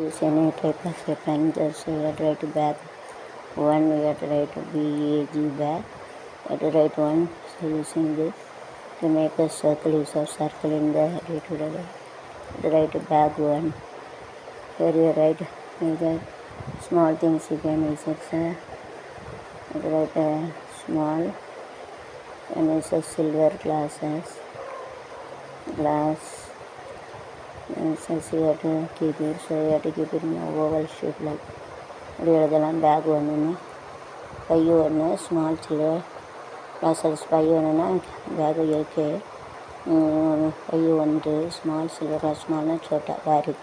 use any type of a pen, just you have to write bag 1, we have to write BAG bag, you have to write 1. So using this to make a circle, use a circle in the day-to-day life. You have to write bag 1. Here you write either small things you can use it, you have to write a small, and use a silver glasses, glass, and since you have to keep it, so you have to keep it in a oval shape like அப்படி எழுதலாம். Back ஒன்றுன்னு, பை ஒன்று, small silver glasses பை ஒன்றுனா bag ஏகே, பை ஒன்று, ஸ்மால் சில்வர் ஸ்மால்னா சோட்டா பாரிக்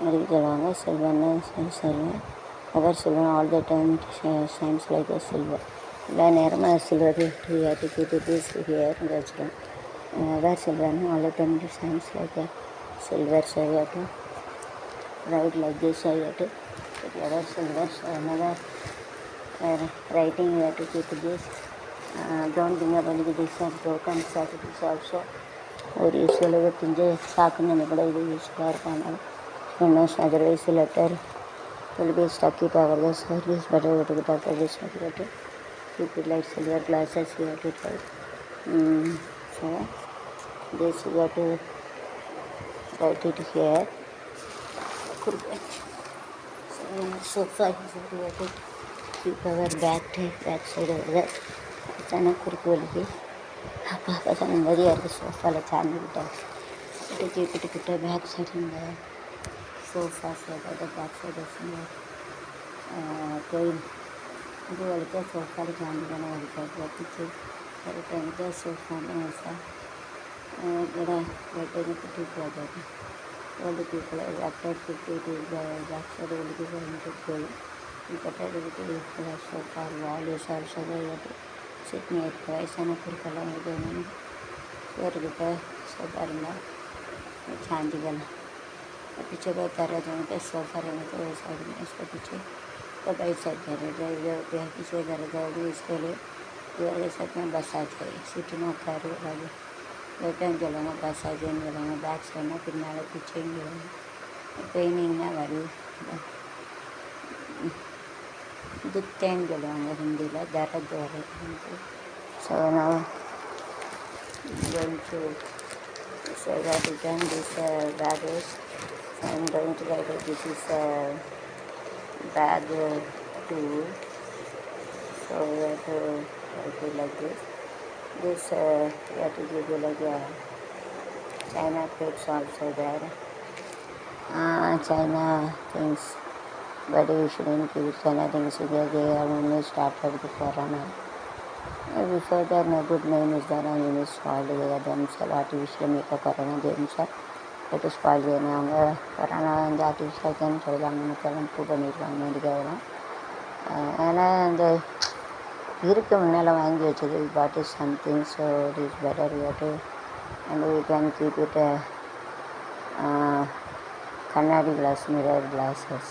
அதுக்கு சொல்லுவாங்க. சில்வர்னா சில்வர், அவர் silver all the time signs like silver, எல்லா நேரமாக சில்வர் கேட்டுட்டு சிறியர்னு வச்சுருவோம். அவர் சில்வர்னா all the time signs like silver செய்யாட்டும் ரைட் லைக் திஸ் செய்யாட்டும். Other silver, so another writing you have to keep this. Don't think about this are broken surfaces also. Or usually the சாக்குன்னு கூட இது யூஸ்ஃபுல்லாக இருப்பாங்க. Unless otherwise the letter will be stuck it over the surface, but I have to get after this you have to keep it like silver glasses you have to write. So this you have to write it here. Sofa is related to keep our back side over there. அச்சானா குறுக்கு வலிக்கு அப்பா அப்போ நிம்மதியாக இருக்குது. சோஃபாவில் சாஞ்சுக்கிட்டேன் கிட்ட back side இந்த sofa side back side போய் இது வலிக்க சோஃபாவில் சாஞ்சுதானே வலிக்க வச்சு ஒரு டைமுக்கு சோஃபான்னு கூட வெட்டது குட்டி போகாது. Old people are after 50 to after old people into gold. You better do it for a short or wall is also there to sit near twice and a purple and a woman. Where to go so far now? Chandigal. A picture of Tarajan, so far and the side is the picture. The by side there, the picture that is still there is a second basage, sitting on carrier. Left சொல்லணும், bus ஆச்சுன்னு சொல்லணும், back சைட்னா பின்னால் பிச்சைன்னு சொல்லணும். பெயினிங்னா வலி துத்தேன்னு சொல்லுவாங்க ஹிந்தியில், தரத் வரை. So நான் going to say that again, this bag is, so I'm going to write it, this is bag 2. So we have to write it like this. This we have to give you like a China plates also there. China things, but we shouldn't give China things because they have only started the corona. Before that, no good name is there and it is spoiled. They are themselves artificially make a corona themselves. It is spoiled. அவங்க corona வந்து artificial தான் சொல்லுவாங்க, prove பண்ணிடுவாங்க மெடிக்கல்லாம். ஆனால் அந்த இருக்க முன்னால் வாங்கி வச்சது bought is something, so it is better you have to, and we can keep it கண்ணாடி glass, mirror glasses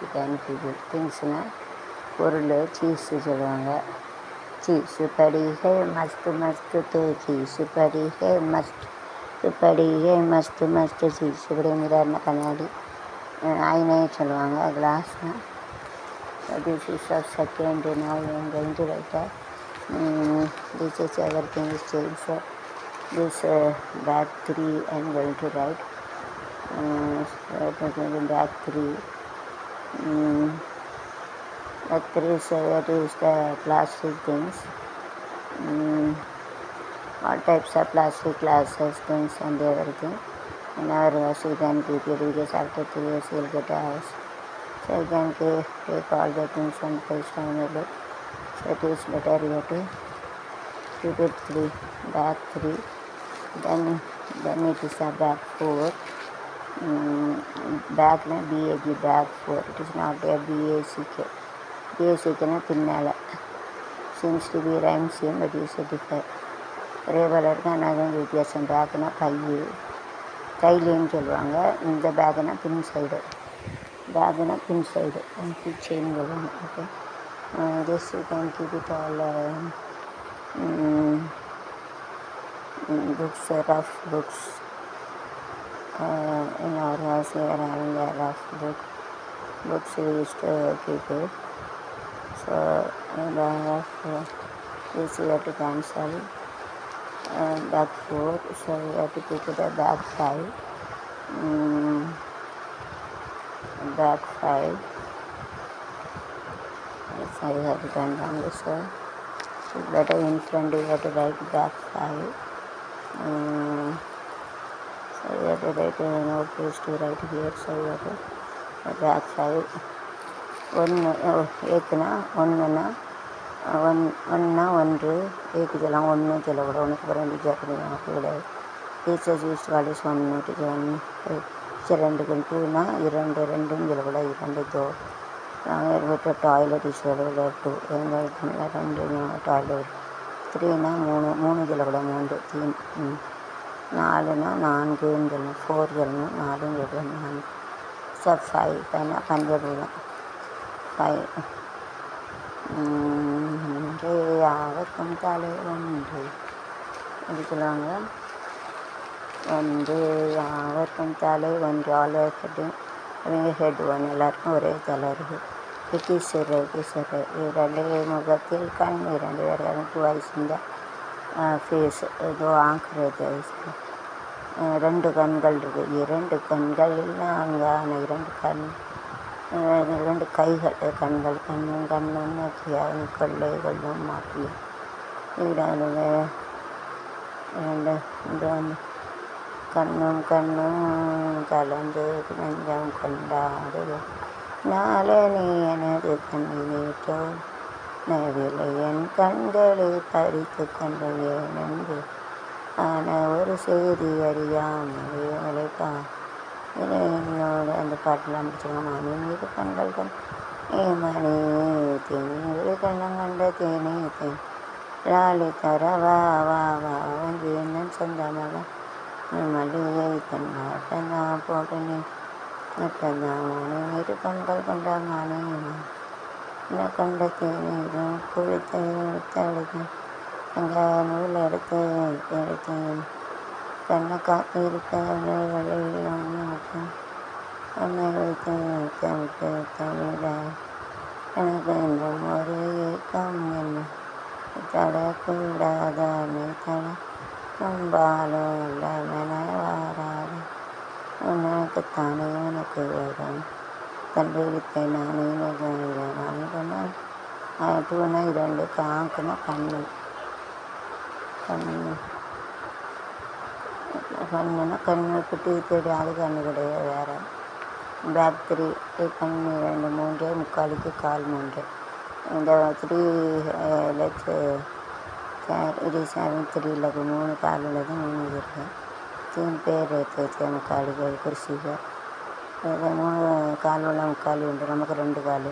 you can keep it. திங்ஸ்னா பொருள் சீஸு சொல்லுவாங்க. சீஸு படிகை மஸ்து மஸ்து தோ சீஸு படிகை மஸ்து படிகை மஸ்து மஸ்து சீஸு இப்படி மிரர்னா கண்ணாடி, ஆயினே சொல்லுவாங்க. கிளாஸ்னால் so this is a second. Now I am going to write that. This is everything is changed. So this bag 3 I am going to write. Bag 3. Bag 3 is where to use the plastic things. All types of plastic glasses, things and everything. In our house you can keep it because after 3 years you will get a house. So you can take all the things and place down a bit. So it is better you have to keep it 3, bag 3. Then it is a bag 4. Bag na BAG bag 4. It is not a BACK. BACK na pinnala. Seems to be rhyme same but is a different. ஒரே colour தான் நான் வித்தியாசம். பேக்னா கைலின்னு சொல்லுவாங்க, இந்த பேக்னா பின் side, பேக்னா பின் side chain சொல்லுவாங்க. Okay, this you can keep it all books, rough books, In our house we are having a lot of books we used to keep it. So in the half this we have to cancel bag 4, so we have to keep it at bag 5. Bag 5. So you have to turn down this one. It's better in front you have to write bag 5. So you have to write no place to write here, so you have to bag 5. ஏக்குனா ஒன்றுனா ஒன்றா ஒன்று ஏக்கு சொல்லலாம், ஒன்று சொல்லக்கூடாது, ஒன்றுக்கு அப்புறம் ரெண்டு சேர்க்கணும் கிடையாது. Teachers use college 1 teacher 1 teacher 2க்கு 2னா 2 2ன்னு சொல்லக்கூடாது, 2 தோ. நாங்கள் விட்டு டாய்லெட் யூஸ் சொல்லக்கூடாது 2 எங்கள் 2 டாய்லெட். 3னா 3 சொல்லக்கூடாது, 3 4னா 4ன்னு சொல்லணும், 4 சொல்லணும், 4ன்னு சொல்லக்கூடாது, 4. ஸோ 5னா பஞ்சபூதம் 5. யாவர்க்கும் தலை ஒன்று எப்படி சொல்லுவாங்க, ஒன்று யாவர்க்கும் தலை ஒன்று, ஆல் ஹெட்டு ஹெட் ஒன்று, எல்லாருக்கும் ஒரே தலை இருக்குது. இக்கீஸ்வரர் 2 முகத்தில் கண் 2 பேரும் 2 ஐஸ் இந்த ஃபேஸ் ஏதோ ஆங்கிறது 2 கண்கள் இருக்குது, 2 கண்கள் நான்கான 2 கண் 2 கைகள் கண்கள் கண்ணுன்னு கொள்ளை கொள்ளும் மாற்றிய 2 கண்ணும் கலந்து நெஞ்சம் கொண்டாடுது. நாளே நீ எனது கண்ணினேற்றோ நவிலை என் கண்களை பறித்து கொண்டு ஏனென்று ஆன ஒரு செய்தி அறியாமலே உழைப்பா என்னோட அந்த பாட்டெல்லாம் முடிச்சிருக்கோம். மணி மீது கண்கள் மணி தேனி கண்ணம் கண்ட தேனி தேன் லாலி தர வா வா வா வந்து என்ன சொந்தமாக மல்லிகை தன் மாட்டா போட்டனே நட்டந்தான் மணி மீது கண்கள் கொண்ட மணி என்ன கண்ட தேனீரும் குளித்தெடுத்தேன் அங்கே நூல் எடுத்தேன் கண்ணை காத்திருக்க அன்னை வைத்து தமிழ எனக்கு இன்னும் ஒரு ஏக்கம் என்ன தடக்கூடாதானே தட நம்பாலும் இல்லாமன வாராது உனக்குத்தானே உனக்கு வரும் கண்டுபிடித்தேன் நானே நானே சொன்னேன். 2னா 2 காக்குன்னா கண்ணுன்னா கண்ணு குட்டி தேடி அது கண்ணு கிடையாது வேறு. பேக் 3 கண் 2 3 முக்காலுக்கு கால் 3. இந்த 3 லெக்ஸ் இது 3 லெக் 3 கால் உள்ளது 3 இருக்குது. 3 பேர் எடுத்து முக்காலுக்கு குர்சிக்கு 3 கால் உள்ள முக்கால் உண்டு, நமக்கு 2 கால்,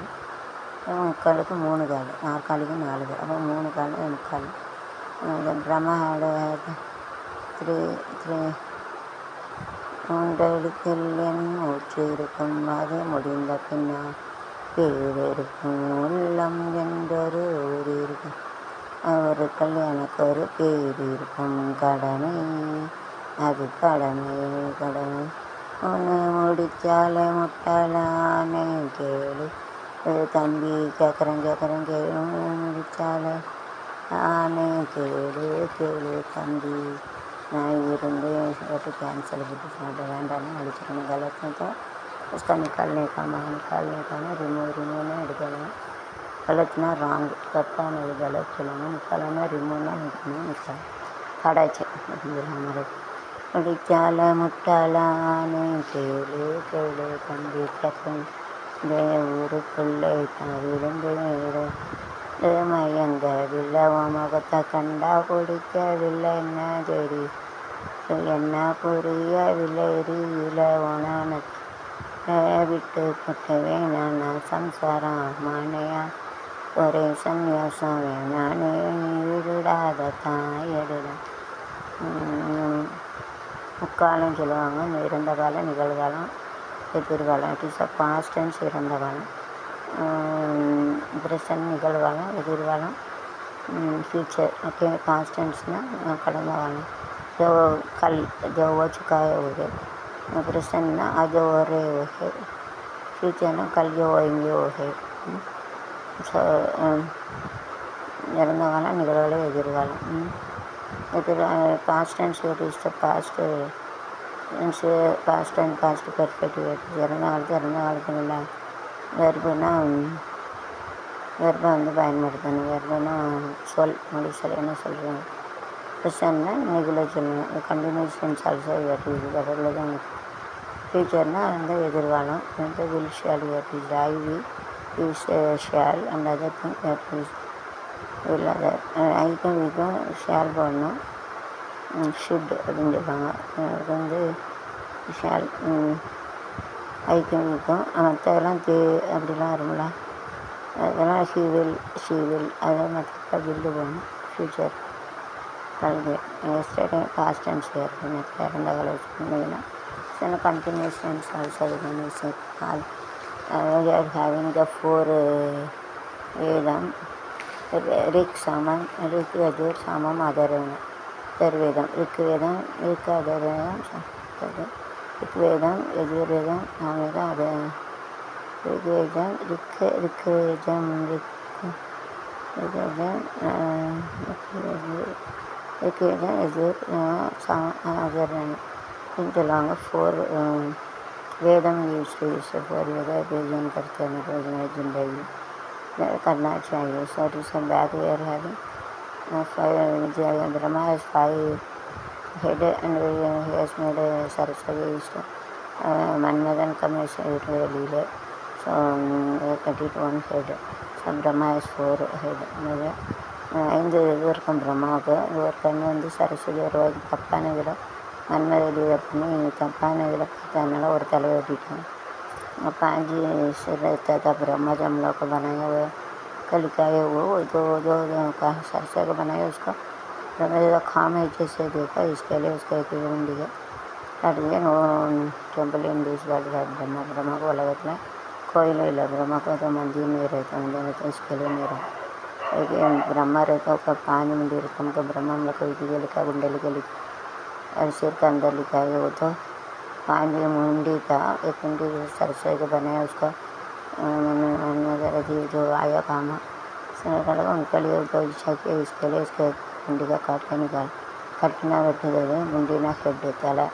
முக்காலுக்கு 3 கால், 4 காலுக்கு 4 கால், அப்போ 3 கால் முக்கால். பிரம்மாவோட 3 மூன்றெழுத்தில் என் ஊற்று இருக்கும், அது முடிந்த பின்னால் பேர் இருக்கும், உள்ளம் என்றொரு ஊர் இருக்கும், அவருக்கள் எனக்கு ஒரு பேர் இருக்கும், கடமை அது கடமை ஒன்று முடிச்சாலே முட்டாளானே கேளு தம்பி கேட்குறேன் கேளு முடிச்சாலே ஆனே கேளு தம்பி. நான் இருந்து कैंसिल போட்டு வேண்டாம்னு அடிச்சிடணும். गलत तो उसका निकालने का रिमूव எடுக்கணும். गलतना रॉन्ग தப்பானது गलत சொல்லணும். நிக்காலனா ரிமூவ்னா நிற்கணும். கடாச்சு हमारे முடிச்சால முட்டாளானே கேளு தம்பி கேட்கும் ஊருக்குள்ளே விழுந்து மயங்கவில்லை முகத்தை கண்டா பிடிக்கவில்லை என்ன சரி என்ன புரியவில்லை எரியில உனக்கு விட்டு போட்டு வேணாண்ணா சம்சாரம் மானையா ஒரே சந்நியாசம் வேணானே விடாத தாயடுட. முக்காலம் சொல்லுவாங்க, இறந்த காலம், நிகழ்காலம், எதிர்காலம். It is a past tense இறந்த காலம், ப்ரெசன்ட் நிகழ்காலம், எதிர்காலம், ஃப்யூச்சர். ஓகே, பாஸ்ட் டென்ஸ்னால் கடந்த காலம். जो हो चुका है हो गया, ப்ரெசன்ட்னா அதோ ஒரே வகை, ஃப்யூச்சர்னா கல்யோ இங்கோ வகை. ஸோ இறந்த காலம், நிகழ்காலம், எதிர்காலம். Past and future is the past past and past perfective. இறந்த காலத்தில் உள்ள வெர்புனா வெர்பை பயன்படுத்தணும். வெர்புனா சொல், மொழி சொல், என்ன சொல்கிறோம். ப்ரெசன்ட்னா இன்னைக்குள்ள சொல்லணும். கண்டினியூஸ் டென்ஸ் ஆல்சோ கடவுள் தான். ஃப்யூச்சர்னால் எதிர்காலம். Will shall I we is shall and other thing will other. ஐக்கும் வீக்கும் ஷேல் போடணும். ஷுட் அப்படின்னு சொல்லுவாங்க. ஷேல் ஐக்கும் வீக்கும். மற்றதெல்லாம் அப்படிலாம் வரும்ல, அதெல்லாம் ஷீவில் அதை மற்ற பில்லு போடணும். ஃப்யூச்சர் கல்வி எஸ்டர்டே பாஸ்ட் அண்ட் ஷேர் மற்ற இறந்த காலம் சொன்னீங்கன்னா சில continuous tense also all having the 4 வேதம். ரிக் சாமம், ரிக் யஜுர் சாமம் அதர்வேதம். அதர்வேதம் ரிக்வேதம், அதர்வேதம், ரிக்வேதம், யஜுர்வேதம், சாமவேதம், அது ரிக்வேதம், ரிக்வேதம், யஜுர் அதர்வேதம் சொல்லுவாங்க. 4 वेदम use to use for yoga भोजन करते हैं रोजमर्रा जिंदगी करना चाहिए. So it is a back we are having 5 Brahma has 5 head and he has made a Saraswati is Manmadan comes to a leader. So 31 head. So Brahma has 4 head. ஐந்து இது இருக்கும் பிரம்மாவுக்கு. ஒரு கண்ணு சரஸ்வதி ஒரு தப்பான இதில் மன்மத லீலை பண்ணி தப்பான இதில் பார்த்ததுனால ஒரு தலையை வெட்டிட்டாங்க. 5 सिर रहता था ब्रह्मा जमला को बनाया हुआ कलिकाए वो जो सरसा को बनाया उसका ब्रह्मा खाम है जैसे देखा. इसके लिए उसका एक मुंडी है काट दिया. No temple in this world. Brahma को अलग था कोई नहीं ला. ब्रह्मा को तो मंदिर में रहता तो इसके लिए नहीं रहा. ब्रह्मा रहता उसका 5 मुंडी रहता. उनको ब्रह्मा में कोई चीज़ें लिखा गुंडली के लिखा सिर के अंदर लिखा है. वो तो 5 मुंडी था. एक मुंडी सरसों को बनाया उसका जीव जो आया काम उनके लिए तो इच्छा की इसके लिए इसके मुंडी का काट के निकाल कटना बैठे दे मुंडी ना हेड तला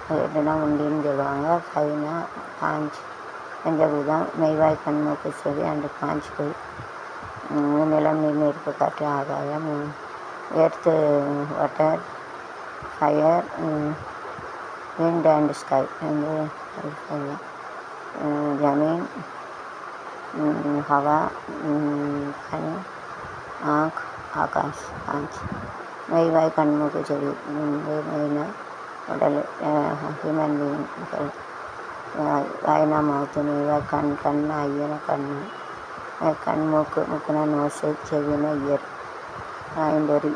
हेडना मुंडी जलवांगा 5 पंजाबूदा मेवाई कन्नों के सभी अंड 5 कोई निलम नीर को काटे आगाया. Earth water fire wind and sky जमीन हवा पानी आँख आकाश. 5 मई वाई कन्नों के चली महीना ह्यूमन बीइंग वायना मौत नहीं वाई कन्न अय्यन कन्न कण मुकना नोस चेविन ईयर इंडोरी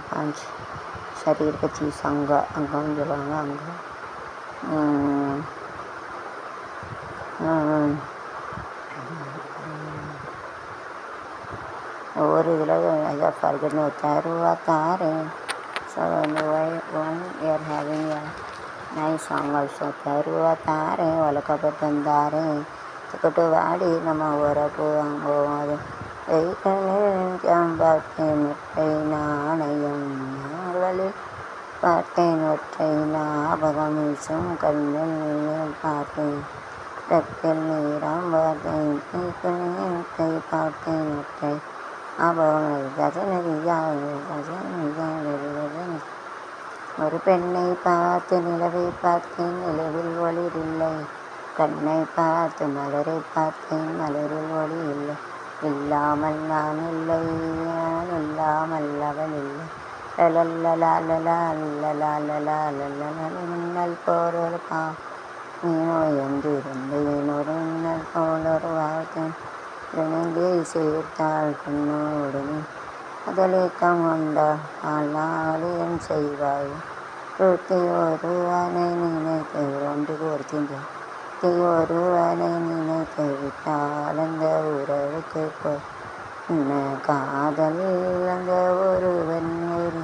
5 शरीर का चीज अंगम जलांगा अंग और इधर फर्क होता है रुआता है. So one we are having a nice song also. रुआता है वाला बंदा रे तो वाड़ी नम वरपु अंगोद நாணயம் பார்த்தேன் ஒற்றை ஞாபகம் வீசும் கண்ணில் பார்த்தேன் ரத்தில் நீரம் பார்த்தேன் பார்த்தேன் ஒற்றை ஒரு பெண்ணை பார்த்து நிலவை பார்த்தேன் நிலவில் ஒளிரில்லை. கண்ணை பார்த்து மலரை பார்த்தேன் மலரில் ஒளி இல்லை. இல்லாமல் நான் இல்லை நான் இல்லாமல் அவள் இல்லை. மின்னல் போரொரு நீனோ என்றிருந்தேன் ஒரு மின்னல் போலொரு வாழ்த்தேன் இணைந்தே சேர்த்தாள் கண்ணோடு அதலேக்கம் கொண்டாள் ஆனால் என் செய்வாய் ஒருவனை நினைத்து ஒன்று கோர்த்தின்றேன் ஒருவனை நினைத்து விட்டால் அந்த உறவுக்கு காதல் அந்த ஒருவன் ஒரு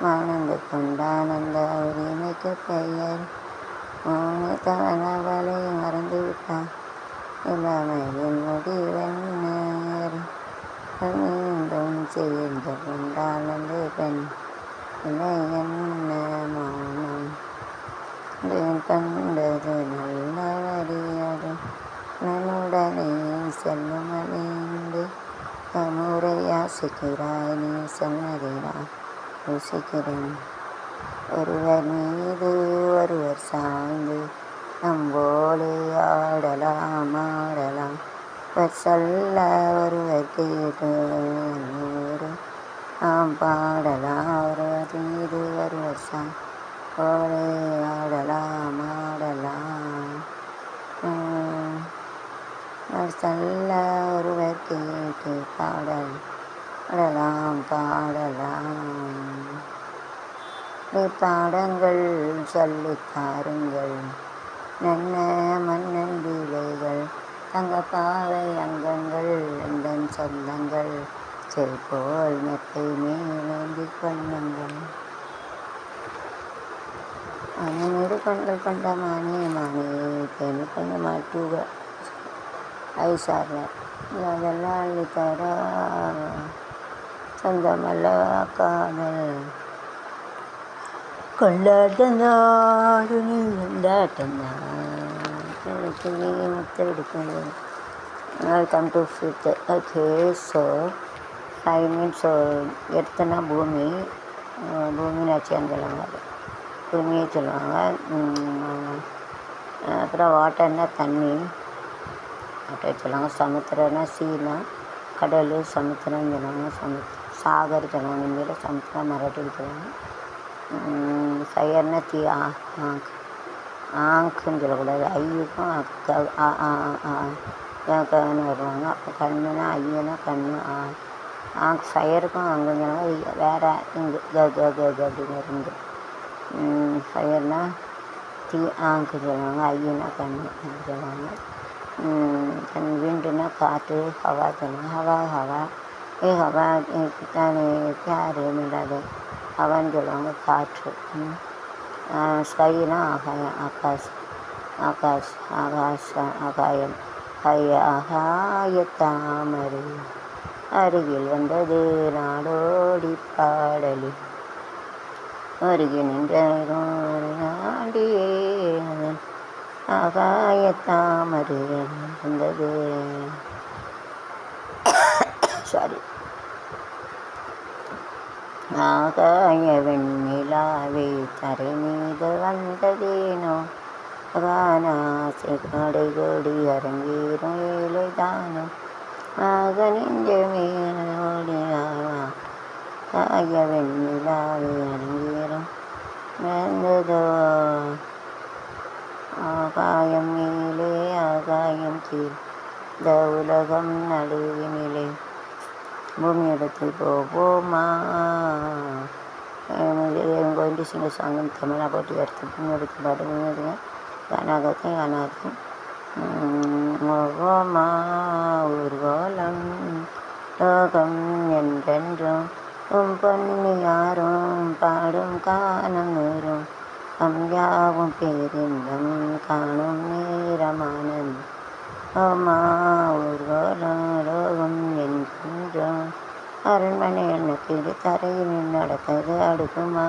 மணந்து கொண்டான் அந்த உரிமைக்கு பெயர் தவளை மறந்து விட்டான் இளமையின் முடிவென்னேறு மீண்டும் சேர்ந்து கொண்டால் அந்த பெண் இல்லை என்ன மௌனம் கண்டது நல்ல வழியது நன்னுடனே செல்லும் அணிந்து முறை யாசிக்கிறாய் நீ சொன்னதை நான் யோசிக்கிறேன் ஒருவர் மீது ஒருவர் சாய்ந்து நம்போலே ஆடலாம் ஆடலாம் சொல்ல ஒருவர் கேட்டு நூறு நாம் பாடலாம் ஒருவர் மீது ஒருவர் சாய் போலே ஆடலாம் ஆடலாம் சொல்ல ஒருவர் கேட்டு பாடலாம் பாடலாம் பாடங்கள் சொல்லித் தாருங்கள் நன்ன மன்னன் லீலைகள் தங்கப்பாவை அங்கங்கள் எந்தன் சொந்தங்கள் செல்போல் மெத்தை மேலேந்தி கொள்ளுங்கள் அன்னமேடு கண்கள் கொண்ட மானே மானே தேனி கொண்ட மாட்டுக ஐசாரில் அதெல்லாம் அள்ளி தர சொந்தமல்ல காதல் கொண்டாட்டந்தாடு நீ கொண்டாட்டந்தான் நீ முத்த எடுக்கணும். Welcome to fifth. Okay, so 5 minutes எடுத்தனா பூமி நாச்சியான்னு சொல்லுவாங்க, பூமியை சொல்லுவாங்க. அப்புறம் வாட்டர்னா தண்ணி, வாட்டர் சொல்லுவாங்க. சமுத்திரம்னா சீனா கடல், சமுத்திரம்னு சொல்லுவாங்க. சாகர் சொல்லுவாங்க, இந்தியில் சமுத்திரம் மராட்டியில் சொல்லுவாங்க. ஃபயர்னா தீ, ஆங்குன்னு சொல்லக்கூடாது, ஐயுக்கும் கன்னு வருவாங்க. அப்போ கண்ணுனா ஐயனா கண்ணு, ஆங்க் ஃபயருக்கும் அங்குன்னு சொல்லுவாங்க. வேறு இங்கு அப்படின்னு இருந்து ஃபயர்னா தீ ஆங்கு சொல்லுவாங்க, ஐயனா கண்ணு அப்படி சொல்லுவாங்க. விண்டுனா காற்று, ஹவா சொல்லுவாங்க. ஹவா ஹவா தானே யார் மிடாது ஹவான்னு சொல்லுவாங்க, காற்று. ஸ்கைனா ஆகாயம். ஆகாய தாமரை அருகில் வந்தது நாடோடி பாடலி அருகே நின்றாண்டியே அதன் ஆகாய தாமரை வந்தது. சாரி. ஆகாய வெண்ணிலாவே தரை மீது வந்ததேனோ கானாசை கடை கொடி அரங்கேறும் ஏழைதானோ ஆக நெஞ்சமேடி ஆகாய வெண்ணிலாவே அரங்கேறும் வந்ததோ. ஆகாயம் மேலே ஆகாயம் கீழ் இந்த உலகம் நடுவினிலே பூமி எடுத்து போவோமா. going to sing a song in Tamil about the earth. பூமி எடுத்து பாடுங்க, கானாகத்தை போவோமா. ஊர்வலம் லோகம் என்றென்றும் பொன்னி யாரும் பாடும் காணம் நேரும் யாவும் பேரின்பம் காணும் நேரமானன் ஓமா. ஊர்வலம் லோகம் என்றென்றும் அரண்மனை எண்ணத்தில் தரையில் நடக்கிறது அடுக்குமா.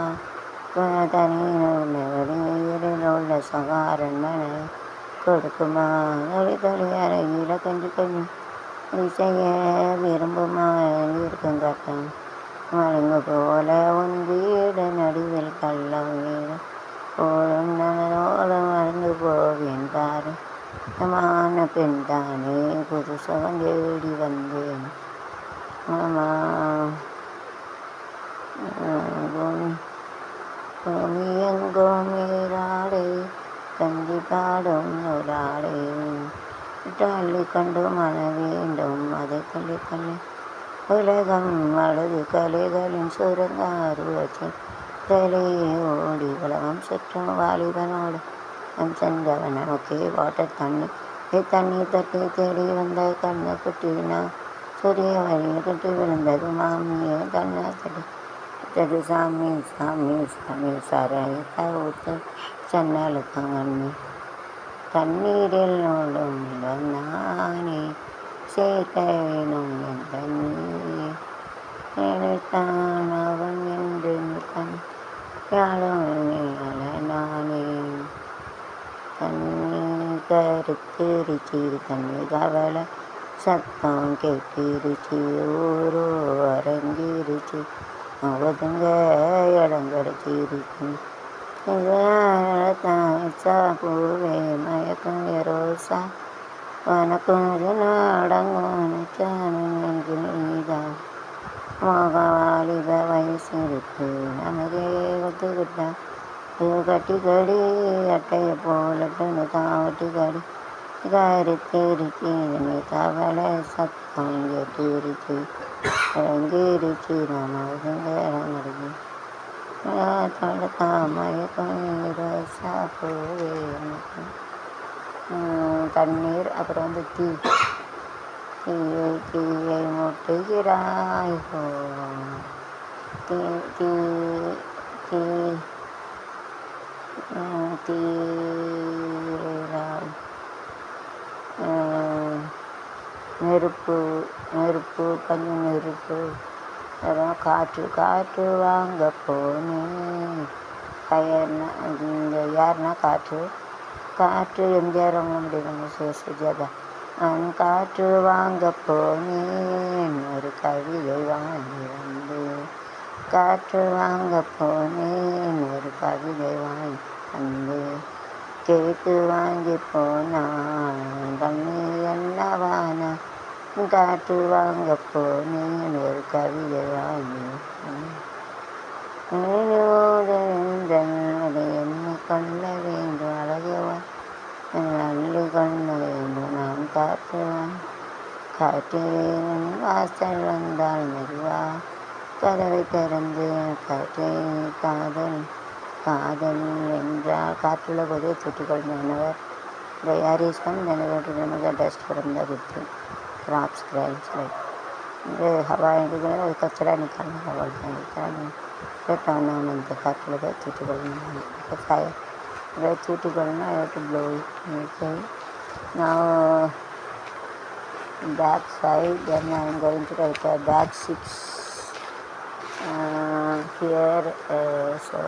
தனியில் உள்ள வழியில் உள்ள சக அரண்மனை கொடுக்குமா. தொழில் அறையில் கொஞ்சம் செய்ய விரும்புமா. இருக்கும் கட்டம் மழுங்கு போல உன் வீடு நடுவில் கள்ளம் வீடு போலும் நனோடு மறந்து போவேன் பாரு. மான பெண் தானே புது சுகம் தேடி வந்தேன். பூமி எங்கோ மேலாடை கஞ்சி பாடும் நூலாடை தள்ளி கண்டு மன வேண்டும் அதை தள்ளி உலகம் அழகு கலைகளின் சுரங்காருவச்சின் தலையே ஓடி உலகம் சுற்றும் வாலிபனோடு சென்றவன். ஓகே, வாட்டர் தண்ணி தட்டி தேடி வந்த கண்ணை குட்டினா சூரிய வழியில் குட்டி விழுந்தது மாமியே கண்ணை தட்டி சாமி சாமி சாமி சாராயத்தை ஊற்று சன்னலுக்காங்கன்னு தண்ணீரில் நோடும் நானே சேர்க்க வேணும் என்ற நீ நினைத்தான் அவன் என்று தன் யாழ நானே தண்ணீர் கருத்திருச்சி தண்ணீர் கவலை சத்தம் கேட்டிருச்சி ஊரோ அரங்கிருச்சி அவதுங்க இடம் கிடச்சிருச்சு பூவே மயக்கம் ரோசா வணக்கம் அடங்கும் நீதான் வாலிப வயசு இருக்கு நமக்கே ஒத்துக்கிட்டா கட்டி கடி அட்டையை போலட்டுன்னு தாவட்டி கடி கருத்திருச்சு கவலை சத்தம் கேட்டிருச்சு இறங்கிருச்சு நம்ம இடம் கிடைக்கும் மயக்கம் ரோசா பூவே தண்ணீர் அப்புறம் தீயை மூட்டுகிறாய் தீ தீ தீ தீராய் நெருப்பு நெருப்பு கொஞ்சம் நெருப்பு அப்புறம் காற்று வாங்க போனேன் இங்கே யாருன்னா காற்று எம்ஜிஆர் வாங்க முடியுங்க சுஜாதா நான் காற்று வாங்க போனேன் ஒரு கவிதை வாங்கி வந்தேன் காற்று வாங்க போனேன் ஒரு கவிதை வாங்கி வந்தேன் கேட்டு வாங்கி போனான் பண்ணி என்னவானா காற்று வாங்க போனேன் ஒரு கவிதை வாங்கி என்னை கொள்ள வேண்டும் அழகுவான் அள்ளி கொள்ள வேண்டும் நான் காற்றேன் வாசல் வந்தால் மெதுவா கதவை திறந்து காற்றே காதல் என்றால் காற்றுள்ள போதே சுட்டிக்கொள் whenever the air is come then we have to remove the dust from the victim crops grains like हवा इंडिगो कचरा निकालना का बोलते हैं टर्न ऑन into काற்றுள்ள போது சுட்டிக்கொள்ளணும் fire சுட்டிக்கொள்ளணும் I have to blow it okay now back side then I am going to write a back 6 here so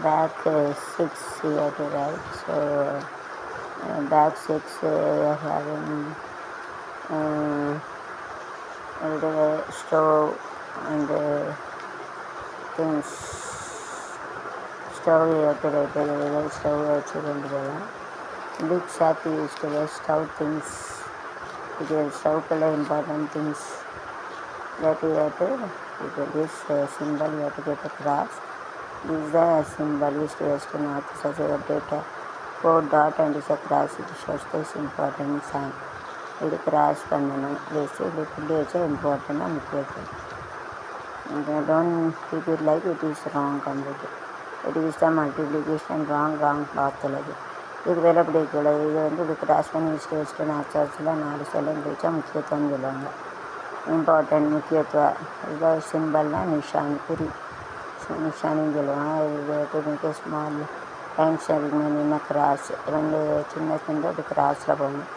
back 6 here to write so back 6 having the stove and things stove here to write stove வச்சுக்கொண்டு போகலாம் big shop used to stove things it is stove important things that we have to this symbol we have to get across this is the symbol east west north south we have to get a 4 dot and is a cross it shows this important sign இது cross பண்ணணும் this இது இப்படி வச்சா இம்பார்ட்டண்டாக முக்கியம் don't keep it like it is wrong completely it is the multiplication wrong பாத்தில் இதுக்கு வேலை அப்படி இருக்கக்கூடாது இது இது கிராஸ் பண்ணி ஈஸ்ட் வெஸ்ட் நார்த் சவுத்தில் 4 சொல்ல வச்சா முக்கியத்துவம் சொல்லுவாங்க இம்பார்ட்டன்ட் முக்கியத்துவம் இது சிம்பிள்னால் நிஷானி நிஷானின்னு சொல்லுவாங்க இது மிக ஸ்மால் லைன்ஸ் அதுக்கு நின்று கிராஸ் 2 சின்ன அது கிராஸில் போகணும்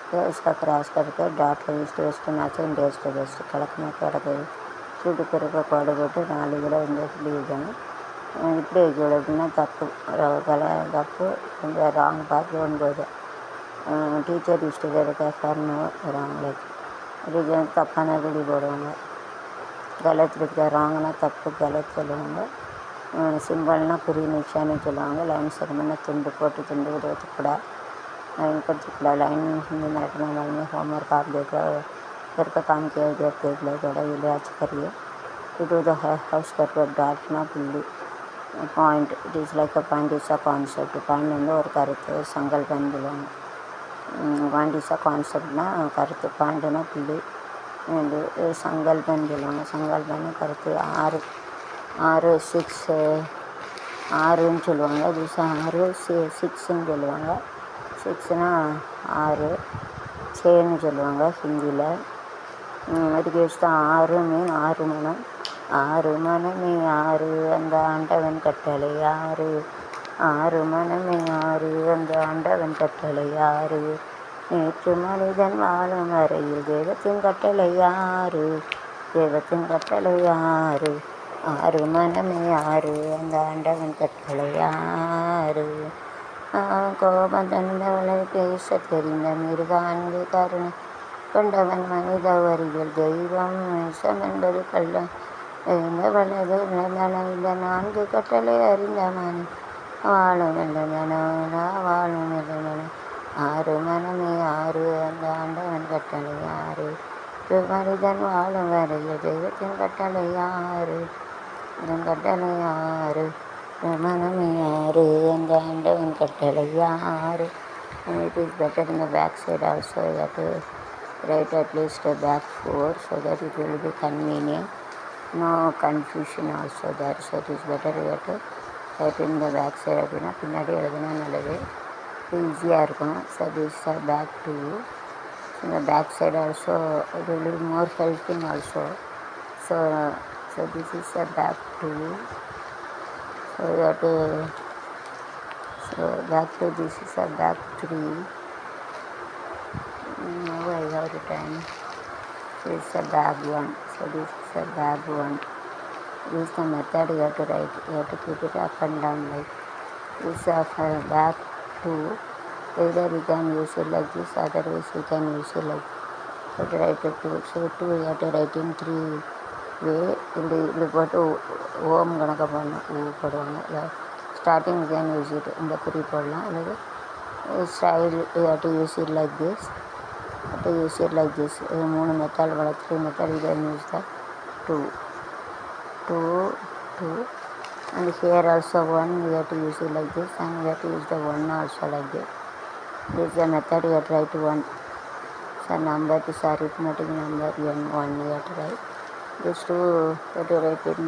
इसका क्रॉस करके डॉट ईस्ट वेस्ट नाच इंडिया वेस्ट वेस्ट கிழக்குனா கிழக்கு சுட்டுக்கிறக்க கோடு போட்டு 4 இதில் இப்படி வைக்கணும் இப்படி வைக்கக்கூடாது அப்படின்னா தப்பு கொஞ்சம் ராங் பார்த்து போகும்போது டீச்சர் ஹிஸ்டரியில் இருக்க ஃபர்னோ ராங் லைக் இது தப்பான குடி போடுவாங்க கலத்து இருக்க ராங்னா தப்பு கலத்து சொல்லுவாங்க சிம்பிள்னால் குறி நிஷான்னு சொல்லுவாங்க லைன் செரமன்னா துண்டு போட்டு துண்டு விடுறதுக்கூட लाइन पर चिपला लाइन हिंदी मराठी में लाइन में होमवर्क आप देखो घर का काम किया इधर देख लो थोड़ा ये आज करिए to do the house work dot ना புள்ளி point it is like a point is a concept point வந்து ஒரு கருத்து சங்கல்பம் சொல்லுவாங்க பாயிண்ட் இஸ் அ கான்செப்ட்னா கருத்து பாயிண்ட்னா புள்ளி இது சங்கல்பம் சொல்லுவாங்க சங்கல்பம்னு கருத்து 6 6ன்னு சொல்லுவாங்க திஸ் 6 6ன்னு சொல்லுவாங்க 6னா 6 சேன்னு சொல்லுவாங்க ஹிந்தியில் அதுக்கு வச்சுட்டு 6 மீன் 6 மனம் 6 மனமே 6 அந்த ஆண்டவன் கட்டளை 6 ஆறு மனமே ஆறு அந்த ஆண்டவன் கட்டளை ஆறு நேற்று மனிதன் வாழும் வரையில் தெய்வத்தின் கட்டளை ஆறு தெய்வத்தின் கட்டளை ஆறு ஆறு மனமே ஆறு அந்த ஆண்டவன் கட்டளை ஆறு கோபம் தந்தவளை பேச தெரிந்த மிருக அன்பு கருணை கொண்டவன் மனித வரிகள் தெய்வம் நேசம் என்பது கள்ளம் வலது இந்த 4 கட்டளை அறிந்த மனி வாழும் வாழும் ஆறு மனமே ஆறு அந்த ஆண்டவன் கட்டளை ஆறு மனிதன் வாழும் வரையில் தெய்வத்தின் கட்டளை ஆறு இதன் கட்டளை ஆறு மனமே ஆறு அந்த ஆண்டவன் கட்டளை ஆறு. It is better in the back side also. You have to write at least a back 4 so that it will be convenient. No confusion also there. So it is better you have to write in the back side. அப்படின்னா பின்னாடி எழுதுனா நல்லது, ஈஸியாக இருக்கும். So this is back to you. In the back side also it will be more helping also. So this is a back to you. So you have to back to this is a back 3. Now I have the time. This is a back 1. So this is a back 1. This is the method you have to write. You have to keep it up and down like this. Is a back 2. Either you can use it like this, otherwise you can use it like you have to write it 2. So 2 you have to write in 3 way. இப்படி போட்டு ஓம் கணக்க போடுவாங்க. இல்லை starting you can use it இந்த குறி போடலாம். அல்லது style you have to use it like this. You have to use it like this. 3 method 3 method you can use the 2 and here also 1 you have to use it like this and you have to use the 1 also like this. This is the method you have to write 1. So number is arithmetic number n1 you have to write. This 2 you have to write in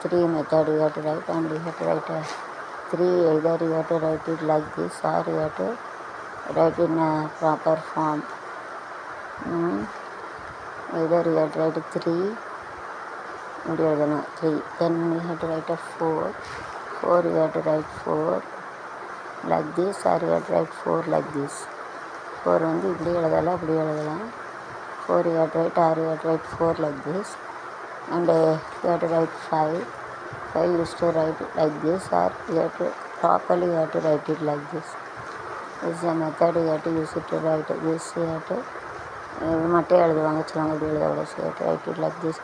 3 method you have to write, and you have to write 3. Either you have to write it like this or you have to write in a proper form. Either you have to write 3 3, then you have to write a 4 you have to write 4 like this or you have to write 4 like this. 4 வந்து இப்படி எழுதலாம், அப்படி எழுதலாம். 4 you have to write or you have to write 4 like this, and you have to write 5 used to write like this, or you have to properly you have to write it like this. This is a method you have to use it to write this. You have to இது மட்டும் எழுதுவாங்க, சிலவங்க இப்படி எழுதக்கூடாது. So you have to write it like this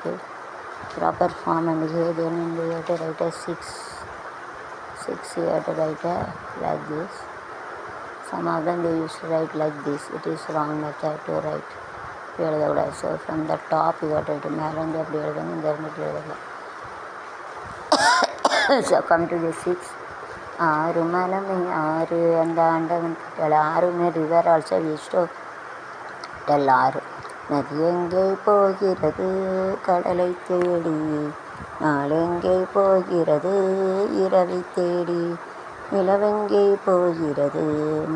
proper form, and here then you have to write a 6 you have to write like this. Some of them they used to write like this. It is wrong method to write. So from the top you have to write மேலேருந்து அப்படி எழுதணும், இந்த இருந்து எழுதலாம். So come to the 6. ஆறு மனமே ஆறு அந்த ஆண்டவன் கட்டளை. ஆறுமே river also used to tell ஆறு. நதி எங்கே போகிறது கடலை தேடி, நாளெங்கே போகிறது இரவை தேடி, நிலவெங்கே போகிறது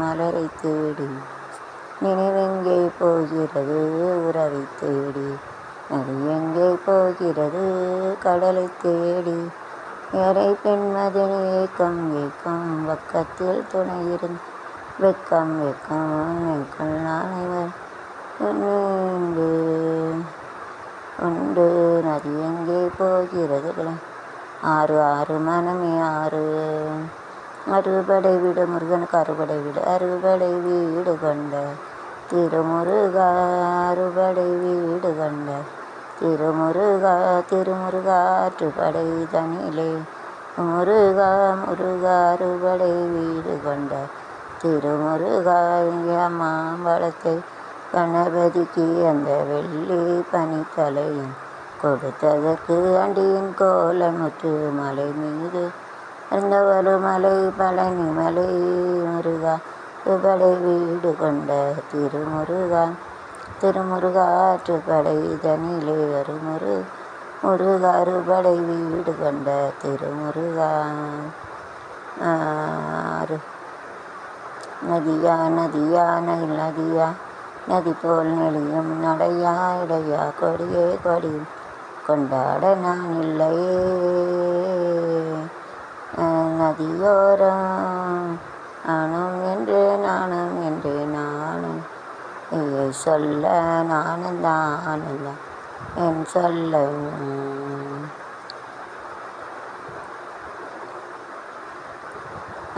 மலரை தேடி, நினைவெங்கே போகிறது உறவை தேடி, நதி எங்கே போகிறது கடலை தேடி, எறை பெண்மதின் ஏக்கம் பக்கத்தில் துணையிருந்து வெக்கம் நாளைவர் உண்டு நதி எங்கே போகிறது. ஆறு மனமே ஆறு. அறுபடை வீடு முருகனுக்கு அறுபடை வீடு. அறுபடை வீடு கொண்ட திருமுருகா, அறுபடை வீடு கொண்ட திருமுருகா, திருமுருகாற்றுப்படை தனிலே முருகா அறுபடை வீடு கொண்ட திருமுருகா. இங்கே மாம்பழத்தை கணபதிக்கு அந்த வெள்ளி பனித்தலையும் கொடுத்ததற்கு அண்டியின் கோலமுற்று மலை மீது அந்த ஒரு மலை பழனி மலை முருகா, அறுபடை வீடு கொண்ட திருமுருகா, திருமுருகாற்றுப்படை தனிலே முருகா, அறுபடை வீடு கொண்ட திருமுருகா. நதியா நதி போல் நெளியும் நடையா இடையா கொடியும் கொண்டாட நான் இல்லையே. நதியோரம் நானும் என்று நானும் என்று நானும் நீயை சொல்ல நானும் தானும் தான் என் சொல்ல.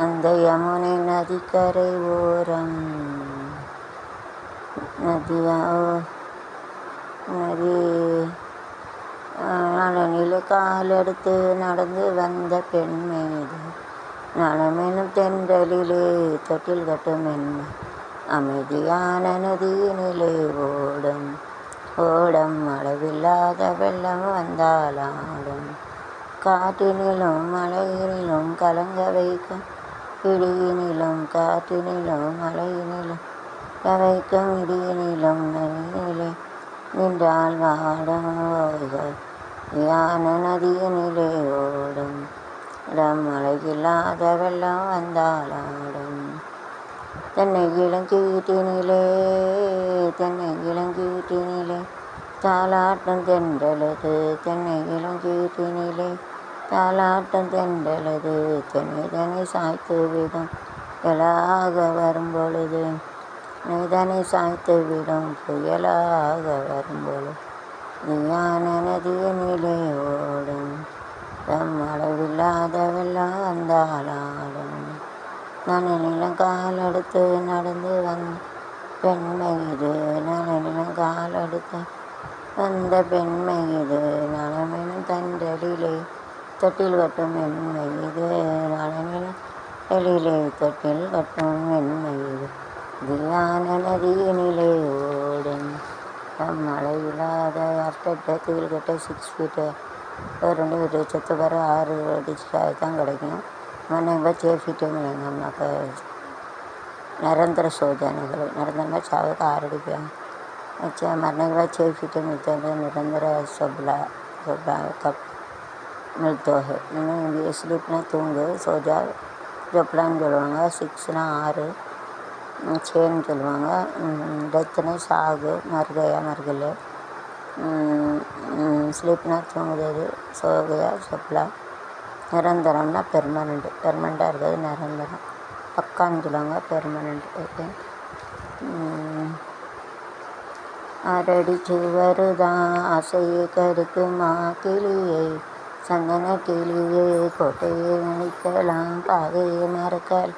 அந்த யமுனை நதிக்கரை ஓரம் நதியா நதி நலனில் காலெடுத்து நடந்து வந்த பெண் மீது நலமெனும் தென்றலிலே தொட்டில் கட்டும் மென்மை அமைதியான நதியினிலே ஓடும் ஓடம் அளவில்லாத வெள்ளம் வந்தாலாடும் காற்றினிலும் மழையினிலும் கலங்க வைக்கும் இடியினிலும் காற்றினிலும் மழையினிலும் வைக்கும் இடியினிலும் நதியினிலே நின்றால் வாடும் ஓய்கள் யான நதியினிலே ஓடும் இடம் மழையில்லாத வெள்ளம் வந்தாலாடும். தென்னை இளங்கீட்டினிலே தென்னை இளங்கீட்டினிலே தாலாட்டும் தென்றலது தென்னை இளங்கீட்டினிலே தாலாட்டும் தென்றலது தென்னை தனி சாய்த்து விடும் புயலாக வரும்பொழுது நெய்தனை சாய்த்து விடும் புயலாக வரும்பொழுது நீயான நதியினிலே ஓடும் தம் அளவில்லாத வெள்ளம் வந்தாலாடும். நலனிலும் காலெடுத்து நடந்து வந்த பெண்மை இது நலனிலும் காலெடுத்து வந்த பெண்மை இது நலமெனும் தண்டலிலே தொட்டில் கட்டும் மென்மை இது நலமெனும் எழிலே தொட்டில் கட்டும் மென்மை இது தியான நதியினிலே ஓடும் தம் மழையில்லாத அர்த்தத்தில் கிட்ட 6 ஃபீட்டு 2 வீட்டு செத்து வர 6 அடி தான் கிடைக்கும். मैंने बच्चे फीटे मिलेंगे हम लोग निरंतर सो जाने के लिए निरंतर में चावे का 6 रुपया अच्छा मरने के बाद 6 फीटे मिलते हैं निरंतर सबला कब मिलते है. मैंने स्लीप ना तूंगे सो जाओ जो प्लान चलवाऊँगा 6 ना 6 6 चलवाऊँगा डेथ ने साग मर गए स्लीप ना तूंग दे सो गया सबला நிரந்தரம்னா பெர்மனண்ட்டாக இருக்கிறது நிரந்தரம். பக்கான்னு சொல்லுவாங்க பெர்மனண்ட். ஓகே. அரடி சுவருதான் ஆசையை கருக்குமா கிளியை சந்தன கிளியே கோட்டையை நினைக்கலாம் பாதையை மறக்கல்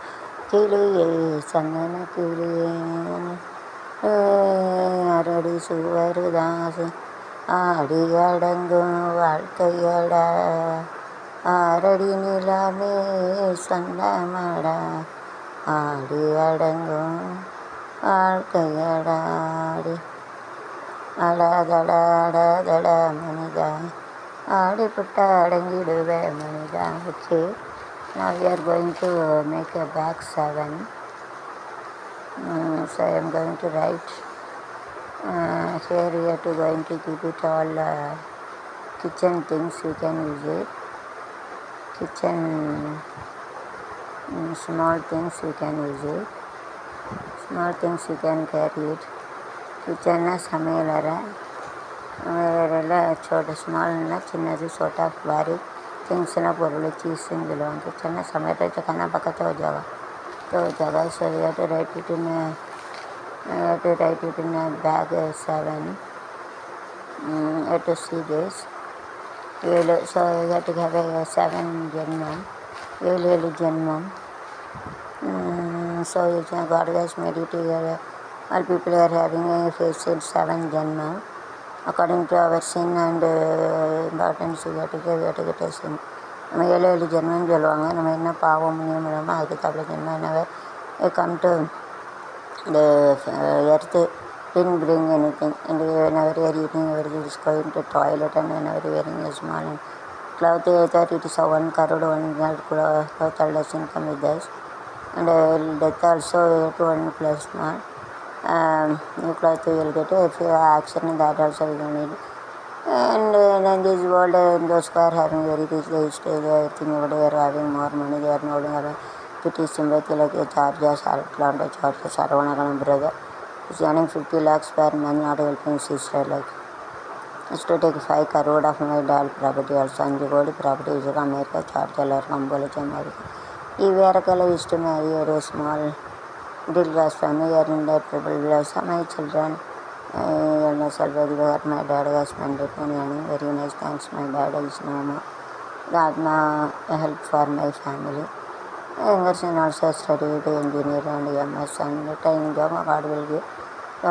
கிளியை சந்தன கிளியே அரடி சுவருதான் ஆடி அடங்கும் வாழ்க்கையடா ஆரடி நிலாமே சந்தமடா ஆடி அடங்கும் வாழ்க்கையடாடி அடாதடா மனிதா ஆடி புட்டா அடங்கிடுவே மனிதா. Okay, now we are going to make a back 7. So I am going to write here we are to going to keep it all kitchen things we can use it. Kitchen small things we can use it. Small things we can carry it. Kitchen சமையலறை வேறெல்ல சோட்ட ஸ்மால்னா சின்னது சோட் of Pari திங்ஸ்லாம் பொருள் சீஸ்ன்னு சொல்லுவாங்க. கிச்சன்னா சமையல் கண்ணா பக்கத்தில் ஜகா so you have to write it in bag 7. You have to see this. So you have to have a 7 Janmam, 7 Janmam. So you can, God has made it here. All people are having a faced 7 Janmam. According to our sin and importance, we have to get a sin. நம்ம 7 ஜென்மம்னு சொல்லுவாங்க. நம்ம என்ன பாவம் புண்ணியம் இல்லாமல் அதுக்கு தவிர ஜென்மம் என்னவே come to the earth didn't bring anything, and whenever you are eating, whenever you is going to toilet, and whenever you are wearing a small cloth, I thought it is a 1 crore, 1 cloth doesn't come with us, and death also 1 plus small new cloth you will get. If you have accident, that also you don't need. And in this world, those who are having very rich, they think they are having more money, they are not having pretty sympathy like a charges, Atlanta charges, Saravanagan brother is earning 50 lakhs per month, not helping sister like. Is to take 5 crore of my dad property or Sanjigodi property is America, Charger, Kambola, America. He used to marry a small middle class family here in that triple bless. My children, my dad has spent it money. Very nice, thanks. My dad is no more. Radma help for my family. Younger son also studied engineer and MS and time job God will give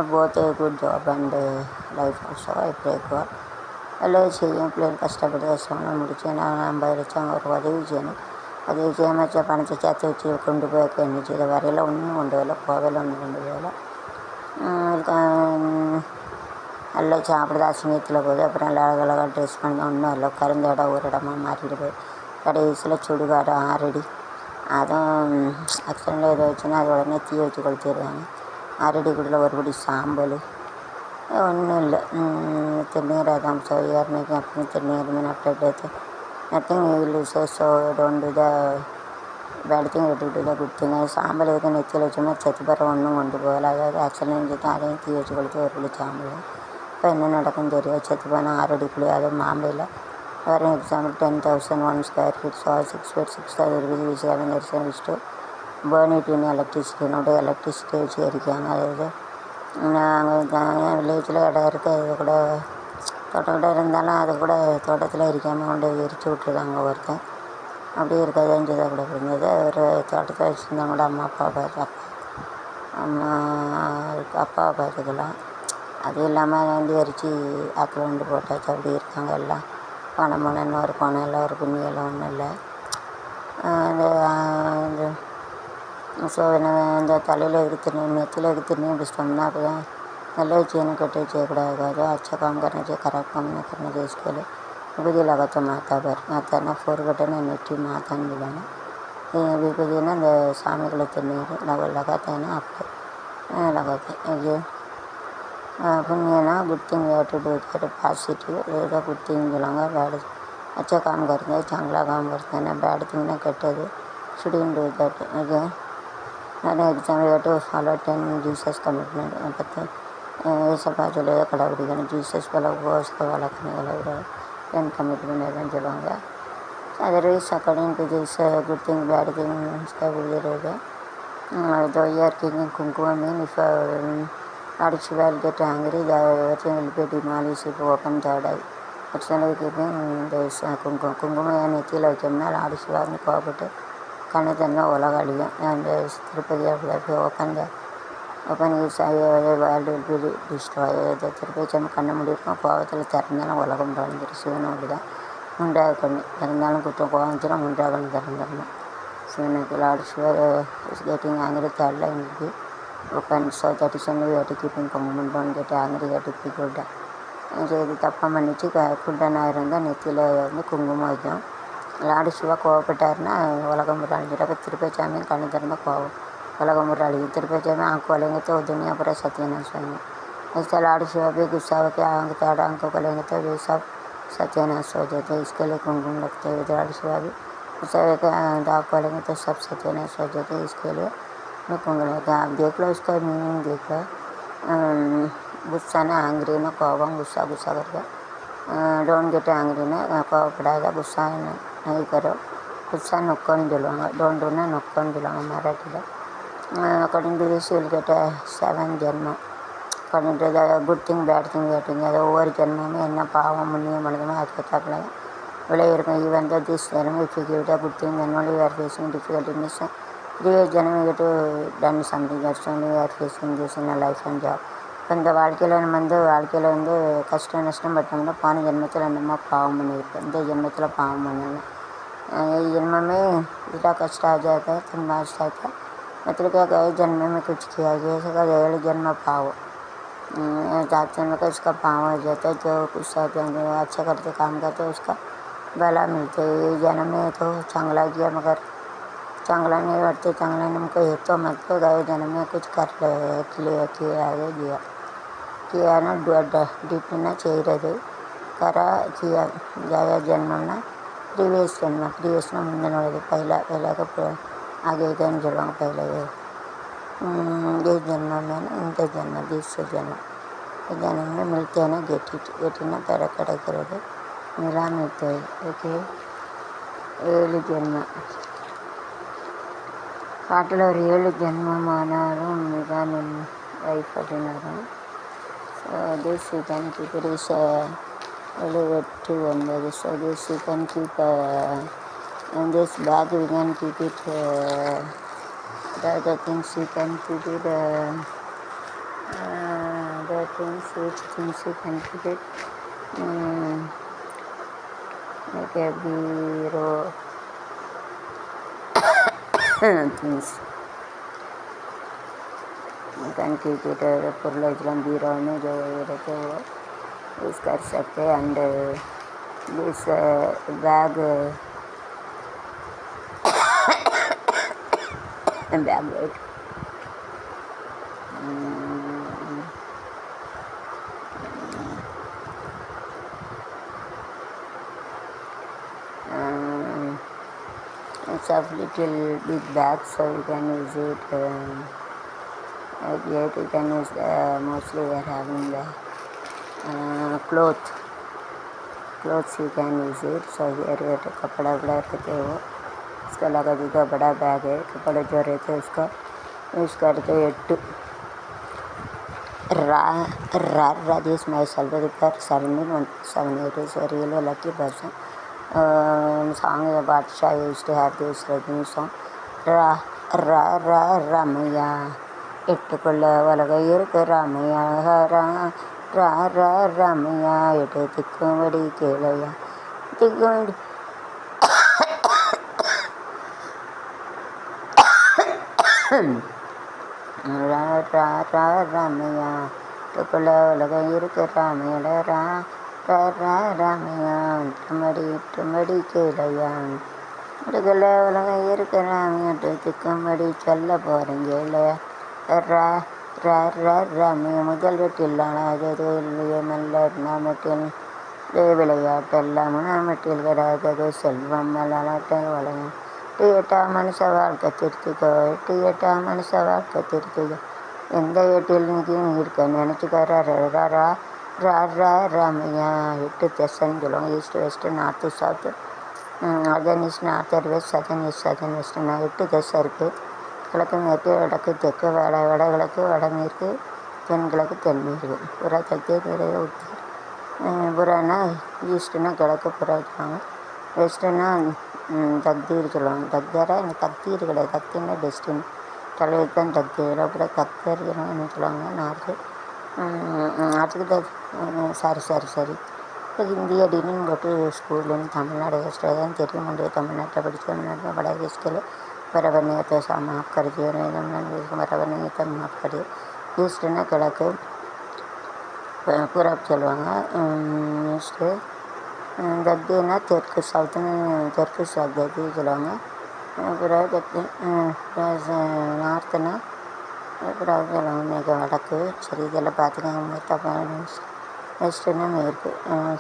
both a good job and life also. I pray God. எல்லாம் செய்யும் பிள்ளைகள் கஷ்டப்பட்டு கஷ்டம்லாம் முடிச்சு நான் 50 லட்சம் ஒரு உதவி செய்யணும். உதவி செய்யாமல் பணத்தை சேர்த்து வச்சு கொண்டு போய் என்ன செய்த வரையில் ஒன்றும் கொண்டு வரல, கோவையில் ஒன்றும் கொண்டு போகல. நல்லா சாப்பிடுது, அசிங்கத்தில் போகுது. அப்புறம் அழகழகாக ட்ரெஸ் பண்ண ஒன்றும் இல்லை, கருந்த இடம் ஒரு இடமா மாறிட்டு போகுது. கடைசியில் சுடுகாடு 6 அடி, அதுவும் ஆக்சிடெண்ட்டில் ஏதோ வச்சுன்னா அது உடனே தீ வச்சு கொளுத்திடுவாங்க. 6 அடிக்குள்ளே ஒரு படி சாம்பல், ஒன்றும் இல்லை. திருநீர் அதான் ஸோ யூஆர் மேக்கிங் அப்படி திருநீர் மீன் after death nothing you will lose, so don't do the bad thing, you do the good thing. சாம்பல் எதுக்கு நெத்தியில் வச்சோம்னா செத்து பிற ஒன்றும் கொண்டு போகல. அதாவது ஆக்சிடென்ட் செத்து அதையும் தீ வச்சு கொளுத்தி ஒரு படி சாம்பல். இப்போ என்ன நடக்கும்னு தெரியும். செத்து போனால் 6 அடிக்குள்ளே, அதுவும் மாம்பையில். For example 10,001 square feet, so 6 feet 6,000 rupees is having a wish to burn it in electricity. என்னோட எலக்ட்ரிசிட்டி வச்சு எரிக்காங்க. அதாவது நாங்கள் வில்லேஜில் இடம் இருக்குது, அது கூட தோட்டம் இருந்தாலும் அது கூட தோட்டத்தில் எரிக்காமல் கொண்டு எரிச்சு விட்ருக்காங்க ஒருத்தன். அப்படியே இருக்காதுன்னு சொல்லி கூட இருந்தது. ஒரு தோட்டத்தை வச்சுருந்தவங்களோட அம்மா அப்பாவை அப்பாவை பார்த்துக்கலாம். அது இல்லாமல் அதை வந்து எரித்து ஆற்றுல வந்து போட்டாச்சு. அப்படி இருக்காங்க எல்லாம். பணம் போனன்னு ஒரு பணம் இல்லை, ஒரு புண்ணியெல்லாம் ஒன்றும் இல்லை. இந்த ஸோ இந்த தலையில் திருநீர் நெத்தியில் திருநீர் பிடிச்சிட்டோம்னா அப்போ தான் நல்ல चीन कटे చేయకూడదు. अच्छा काम करना चाहिए, खराब काम नहीं करना चाहिए. इसके लिए विभूति लगाते माता पर, माता ना फोरगटन नेटी माता मिलाना विभूति ना சாமிகளை திருநீர் लगाते हैं ना आपको लगाते हैं. ये पुण्य ना good thing we have to do that positive లేదా गुड थिंग बोलांगा. बैड अच्छा काम करते हैं, चांगला काम करते हैं ना, बैड थिंग ना कटेது shouldn't do that. again another example, you have to follow 10 Jesus commitment. पता ये सब बात चले कड़ाकड़ी जीसस वाला वो उसका वाला करने वाला उधर 10 कमिटमेंट है चलूँगा. Otherwise according to this good thing bad thing उसका भी रहेगा. The year king कुंकुम mean if Lord Shiva will get angry, the everything will be demolished if open third eye. That's why keeping this कुंकुम या नेतिயில் வைக்கணும்னா Lord Shiva கோபப்பட்டு கண்ணை தண்ணி உலகாடியும். and Tirupati அப்படி open use world will be destroy. Tirupati கண்ணை முடியிருக்கோம், கோபத்தில் திறந்தாலும் உலகம் திறந்துடும். சிவனும் அப்படி தான். 3வது கண்ணு திறந்தாலும் குற்றம், கோபம் வந்துச்சுன்னா 3வது கண்ணு திறந்துடணும். சிவனுக்கு லார்ட் சிவர் is getting angry, 3rd line will be open. So that is only we have to keep in common, don't get angry, get to be good. இது தப்பாக மன்னிச்சு குண்டனாக இருந்தால் நெத்தியில் வந்து குங்குமம் வைக்கும். லார்டு சிவா கோவப்பட்டாருன்னா உலகம் ஒரு அழிஞ்சிடும். அப்போ திருப்பச்சாமி கண்ணு திறந்தால் கோவம் उलगम रही तिरुपति आँख खोलेंगे तो दुनिया पूरा सत्यानाश होंगे. ऐसा लॉर्ड शिवा भी गुस्सा होकर आँखों खोलेंगे तो वे सब सत्यानाश हो जाते हैं. इसके लिए कुमकुम लगते हैं. लॉर्ड शिवा भी गुस्सा होकर आँख खोलेंगे तो सब सत्यानाश हो जाते हैं. इसके लिए मैं कुमकुम लगता है. आप देख लो, उसका मीनिंग देख लो. गुस्सा ना एंग्री ना कोपम, गुस्सा गुस्सा करके डोंट गेट एंग्री ना कोपपड़ाएगा. गुस्सा नहीं करो, गुस्सा नొక్కని दिलवाऊंगा. डोंट डू ना नొక్కని दिलवाऊंगा Marathi. According to this you will get a 7 जन्म. According to the good thing bad thing getting அது ஒவ்வொரு ஜென்மமே என்ன பாவம் புண்ணியம் பண்ணுதுமோ அது பத்தாப்புல விளைய இருக்கும். ஈவன் த திஸ் ஜென்மம் if you give the good thing then only you are facing difficulty in this previous ஜென்மம் you get to done something that's only you are facing this in a life and job. இப்போ இந்த வாழ்க்கையில் நம்ம வந்து கஷ்டம் நஷ்டம் பட்டோம்னா போன ஜென்மத்தில் நம்ம பாவம் பண்ணியிருக்கோம், இந்த ஜென்மத்தில் பாவம் பண்ணணும். जन्म में इतना कष्ट आ जाता है तो नाश आता है. मतलब क्या गए जन्म में कुछ किया गया इसका 7 जन्म पाव 7 जन्म का उसका पाव हो जाता है. जो कुछ अच्छा करते काम करते उसका भला मिलते. ये जन्म में तो चांगला किया मगर चांगला नहीं बढ़ते. चांगला हमको ये तो मतलब गए जन्म में कुछ कर किया ना डिपना चाहिए करा किया गया जन्म ना प्रीवियस ना मुंदे नोड़े पहला का आगे इधर चलवाऊँ. पहले ये जन्म में इंत जन्म 10 जन्म ஜனமே மில்த்தேனா கெட்டினா பெற கிடைக்கிறது நிலா மில்த்தை. ஓகே, 7 ஜென்மம் காட்டில் ஒரு 7 ஜென்மமானாலும் இதுதான் என் லைஃப் அப்படின்னாலும். So this you can keep it is 7 8 9. So this you can keep this bag we can keep it the other things you can keep it the things which things you can keep it like a bureau things you can keep it பொருளெல்லாம் பீரோன்னு जो रहते हो use कर सकते. and this bag weight it's of little big bag, so you can use it yet you can use mostly we are having the clothes you can use it. so here कपड़ा बड़ा रहते हो उसका लगा दूसरा बड़ा बैग है. कपड़े जो रहते हैं उसका यूज़ करते 8 ra this myself per 7 8 is a really lucky person. Song about Shah used to have this Rajini song Ramaya எட்டுக்குள்ள உலகம் இருக்கு ராமையா ராமையா எட்டு திக்கும்படி கேளையா திக்கும்படி ராமையா எட்டுக்குள்ள உலகம் இருக்கு ராமையா ராமையா எட்டும்படி கேளையா எட்டுக்குள்ள உலகம் இருக்கு ராமையா திக்கும்படி சொல்ல போகிறேங்க இல்லையா ராமையா முதல் வெட்டில் ஆனாதது இல்லையே நல்ல நாமட்டில் விளையாட்டெல்லாம் நாமட்டில் வராதது செல்வம் மலாட்டம் வளம் 8 மனுஷ வாழ்க்கை திருத்திக்கோ 8 மனுஷ வாழ்க்கை திருத்திக்கோ எந்த 8 நீக்கியும் இருக்க நினச்சிக்காரா ராமையா 8 திசைன்னு சொல்லுவாங்க. ஈஸ்ட் வெஸ்ட்டு நார்த்து சவுத்து அதன் east northern west southern east southern வெஸ்ட்டுனா 8 திசை இருக்குது. கிழக்கு மேற்கு வடக்கு தெற்கு வடகிழக்கு வடமேற்கு தென்கிழக்கு தென்மேற்கு புறா தெற்கு நிறைய உத்தி புறானா ஈஸ்ட்டுனா கிழக்கு புறா சொல்லுவாங்க. வெஸ்ட்டுனா தக்தீர் சொல்லுவாங்க. தக்தரா எனக்கு தக்தீர் கிடையாது. தக்தீர்னா டெஸ்டின் தலைவர் தான் தக்தீர். அப்புறம் தக்தர்னு சொல்லுவாங்க. நார்த்துக்கு சரி இப்போ ஹிந்தி அப்படின்னு போட்டு ஸ்கூல்லேருந்து தமிழ்நாடு ஹிஸ்ட்ரி தான் தெரியும். முடியாது தமிழ்நாட்டில் படித்து தமிழ்நாட்டில் பழைய ஹிஸ்ட்ரியில் बराबर नहीं होता ऐसा माफ़ कर दिया नहीं बराबर नहीं होता माफ़ कर दिया. ஈஸ்ட்டுனா கிழக்கு பூரா சொல்லுவாங்க. ஈஸ்ட்டு தக்தினா தெற்கு சவுத்துன்னு தெற்கு தக்தி சொல்லுவாங்க. அப்புறம் தெற்கு நார்த்துனா அப்புறம் சொல்லுவாங்க மேற்கு வடக்கு. சரி இதெல்லாம் பார்த்துக்கோங்க. தப்பான நியூஸ். வெஸ்ட்டுனா மேற்கு.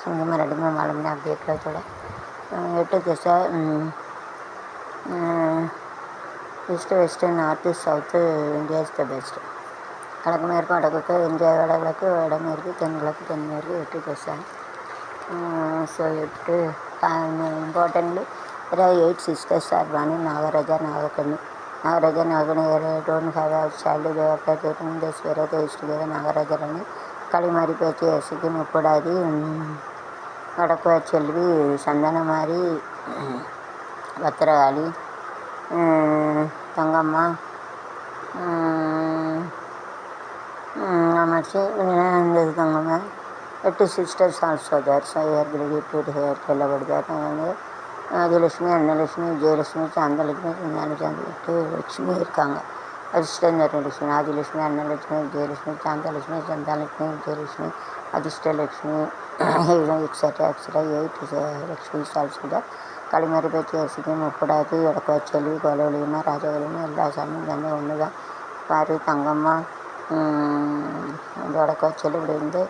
சிங்கமாக 2 மாலம்னா அப்படியே கிழத்தோட 8 திசை east west north south India is the best. வடக்கு மேற்கு வடக்கு இந்தியா வடகிழக்கு வடமேற்கு தென்கிழக்கு தென்மேற்கு 8 திசை. So 8 importantly there are 8 sisters are Vani Nagaraja Nagakani don't have a child. They are practicing this where they used to give Nagaraja Rani Kalimari பேச்சு எசிக்கு முப்படாதி வடக்கு செல்வி சந்தனமாரி பத்திரகாளி தங்கம்மா ஆமாச்சு இருந்தது தங்கம்மா 8 sisters also there. so here gratitude here சொல்லப்படுது. ஆதிலட்சுமி அன்னலட்சுமி விஜயலட்சுமி சாந்தலட்சுமி ஞானசாந்தி 8 லட்சுமி இருக்காங்க. Adhirshtalakshmi Adilakshmi Annalakshmi Vijayalakshmi Santhalakshmi Sandhalakshmi Vijayalakshmi Adhirshtalakshmi extra 8 Lakshmi also. களிமறி பேச்சு அரிசிக்கு முப்படாது வடக்கு செல்வி கோலவழியுமா ராஜவழியுமா எல்லா சாமியும் தண்ணி ஒன்று தான். பாரு தங்கம்மா வடக்கு செல்வி இப்படி வந்து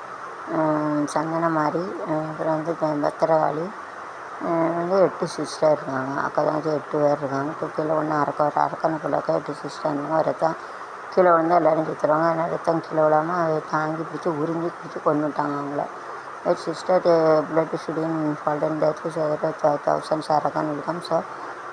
சந்தனமாரி அப்புறம் வந்து பத்திரகாளி வந்து 8 சிஸ்டர் இருக்காங்க. அக்கா தான் 8 பேர் இருக்காங்க. குக்கியில் ஒன்று அரக்கனுக்குள்ளாக்க 8 சிஸ்டர் இருந்தாங்க. ஒருத்தான் கீழே விழுந்தா எல்லோரும் செத்துருவாங்க. அதனால் ரத்தம் கீழே விழாமல் அதை தாங்கி பிடிச்சி உறிஞ்சி பிடிச்சி கொண்டுட்டாங்க அவங்கள. Sister blood shooting involved in death is over 1,000 Saracen welcome. So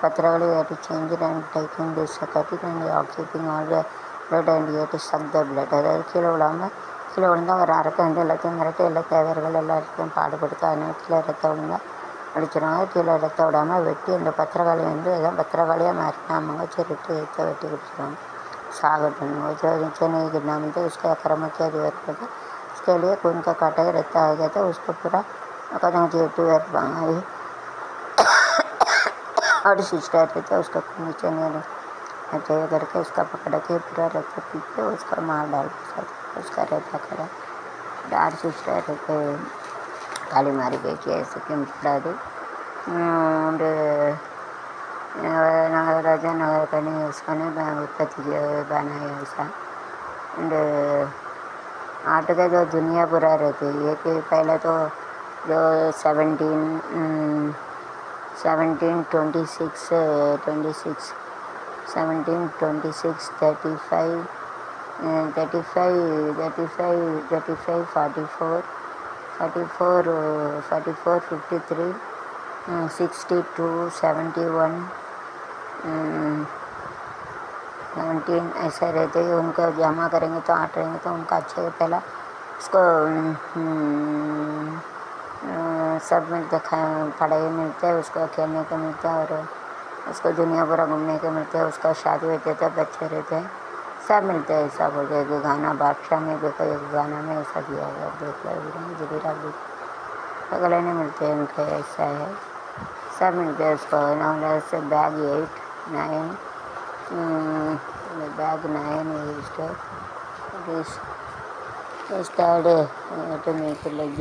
Patragali had to change it and taking this cutting and keeping all the blood and he had to suck the blood. அதாவது கீழே விழாமல் கீழே விழுந்தால் ஒரு அரக்கை வந்து எல்லாத்தையும் மிரட்டி எல்லா தேவர்கள் எல்லாத்தையும் பாடுபடுத்த அதனால் கீழே ரத்தம் விழுந்தால் அடிச்சிடுவாங்க. கீழே ரத்தம் விடாமல் வெட்டி அந்த பத்திரகாளி வந்து எதாவது பத்திரகாளியாக மாறினாமங்க சரிட்டு ஏற்ற வெட்டி கொடுத்துருவாங்க सागठन जो नीचे नहीं गिरना मिलता उसके अक्रम किया रिवर पर उसके लिए खून का काटा ही रहता आ गया था उसको पूरा कदम जेटू बांगा और सिस्टर रहता उसका खून नीचे नहीं चाहिए करके उसका पकड़ के पूरा रक्त पी के उसका मार डाल उसका रहता खड़ा डार सिस्टर रहते काली मारी गई कि ऐसे क्यों पड़ा दे नागराजा नगर का नहीं उसका नहीं उत्पत्ति बनाया ऐसा एंड आर्ट का जो दुनिया पूरा रहती है ये कि पहले तो जो 1726 44 53 62 71 17 ऐसा रहते ही उनको जमा करेंगे तो आट रहेंगे तो उनका अच्छा पहला उसको सब मिलते पढ़ाई मिलते है उसको खेलने को मिलता है और उसको दुनिया पूरा घूमने को मिलता है उसका शादी होते थे बच्चे रहते हैं सब मिलते हैं ऐसा बोल के गाना बादशाह में देखो एक गाना में ऐसा दिया गया देख लो जरूर अगले नहीं मिलते हैं उनके ऐसा है सब मिलते हैं उसको से bag 8 9 bag 9 this started to make it like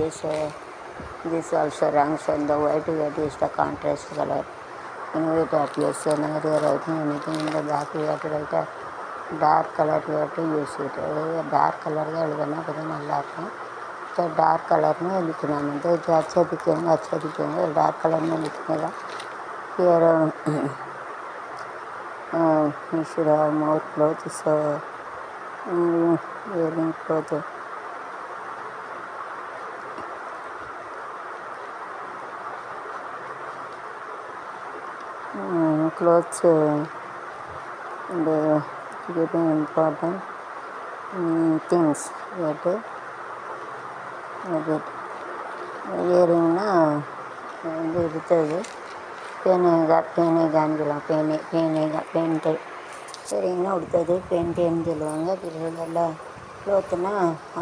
this also ranks on the white that is the contrast color anyway it appears whenever you are writing anything in the back you have to write a dark color you have to use it dark color का எழுதுனா கொஞ்சம் நல்லா இருக்கும் तो dark colour में लिखना मतलब जो अच्छे दिखेंगे डार्क कलर में लिखने का फिर should have more clothes so wearing clothes clothes and keeping important things that இயரிங்னா வந்து எடுத்தது பேனைகான்னு சொல்லுவாங்க பேன்ட்டு இயரிங்னா உடுத்தது பேன்ட்டேன்னு சொல்லுவாங்க நல்லா க்ளோத்துனா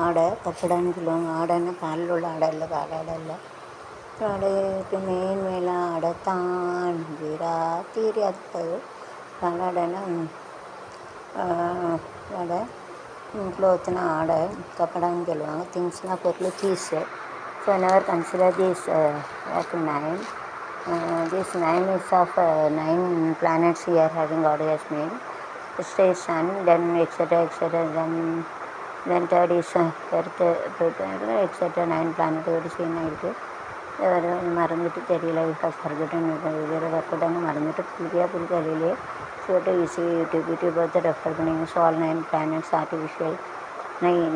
ஆடை கப்படான்னு சொல்லுவாங்க ஆடைன்னா காலில் உள்ள ஆடை இல்லை காலாடை இல்லை ஆடைக்கு மேலே ஆடைத்தான் வீரா தீரி அடுத்தது காலாடைன்னா ஆடை க்ளோத்னா ஆடை கப்படான்னு சொல்லுவாங்க திங்ஸ்னால் பொருள் keys so never consider this like 9 this 9 is of 9 planets we are having God has made stage sun then etc then third is earth etc 9 planet ஓடு சீனா இருக்குது மறந்துட்டு தெரியல forgotten வேறு ஒர்க்கவுட்டான மறந்துட்டு புரிதலையிலே to easy utility about the refer பண்ணீங்க so all 9 planets artificial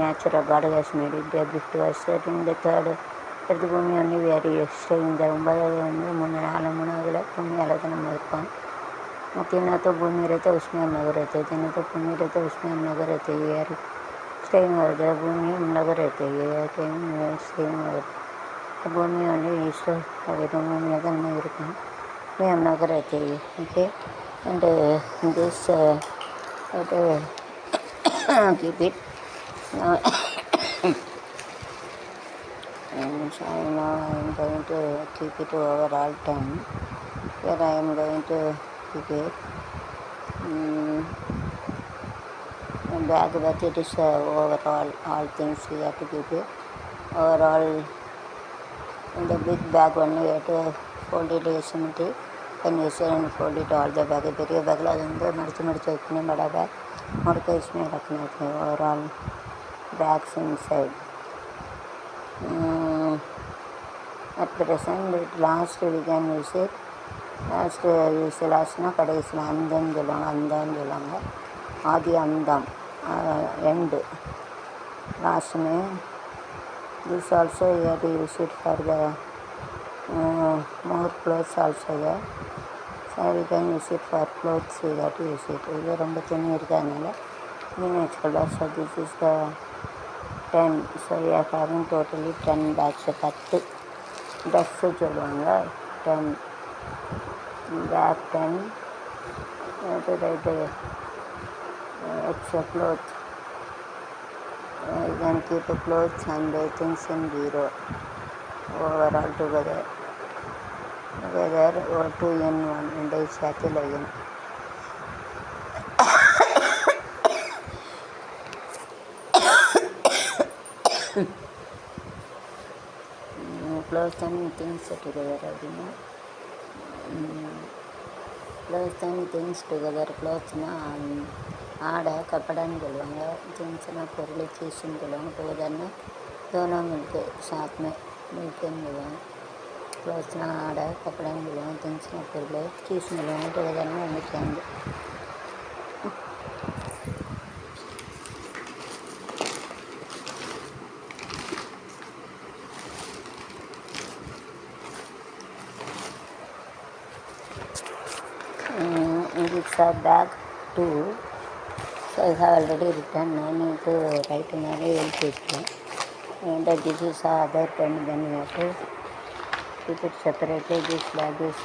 natural God has made it a gift to us in the third அடுத்து பூமி வந்து வேறு எக்ஸ்ட்ரா இந்த 9வது வந்து 3 பூமியால் தான் நம்ம இருப்போம் तीन तो भूमि रहते उसमें हम लोग रहते हैं तीन तो भूमि रहते उसमें हम लोग रहते हैं यार स्टेइंग रहते हैं भूमि हम लोग रहते हैं स्टेइंग भूमि வந்து ஈஸ்ட் அது பூமியாக தான் நம்ம இருக்கோம் हम लोग रहते हैं okay and this keep it so now I am going to keep it over all time here I am going to keep it bag but it is overall all things we have to keep it overall in the big bag only we have to fold it asymmetry and use it and fold it all the bag பெரிய பேக்கில் அது வந்து மடித்து வைக்கணும் बड़ा bag मुड़के इसमें रखना चाहिए overall bags inside at present last we can use it லாஸ்ட்னா கடைசியில் அந்தன்னு சொல்லுவாங்க ஆதி அந்தம் end last name. This also you have to use it for the more clothes also there. So we can use it for clothes, we have to use it. இது ரொம்ப துணி இருக்கிறதுனால மீன் வச்சுக்கலாம். So this is the 10. So we are having totally 10 bags. 10 dress சொல்லுவாங்க. 10 bag 10. to write extra clothes. You can keep the clothes and the things in bureau. Overall together or 2 in 1 and I settle again. Clothes and things together அப்படின்னா clothes and things together. clothes ஆடை கப்படான்னு சொல்லுவாங்க. திங்ஸ்னா பொருள் சீஸுன்னு சொல்லுவாங்க. டுகெதர்னா दोनों मिलके साथ में मिलकेன்னு சொல்லுவாங்க. க்ளோத்ஸ்னா ஆடை கப்படான்னு சொல்லுவாங்க. திங்ஸ்னா பொருள் சீஸ்ன்னு சொல்லுவாங்க. டுகெதர்னா ஒன்று சேர்ந்து. It's a bag 2. So I have already written. I need to write another LPP. And this is other pen. Then we have to keep it separately. This bag is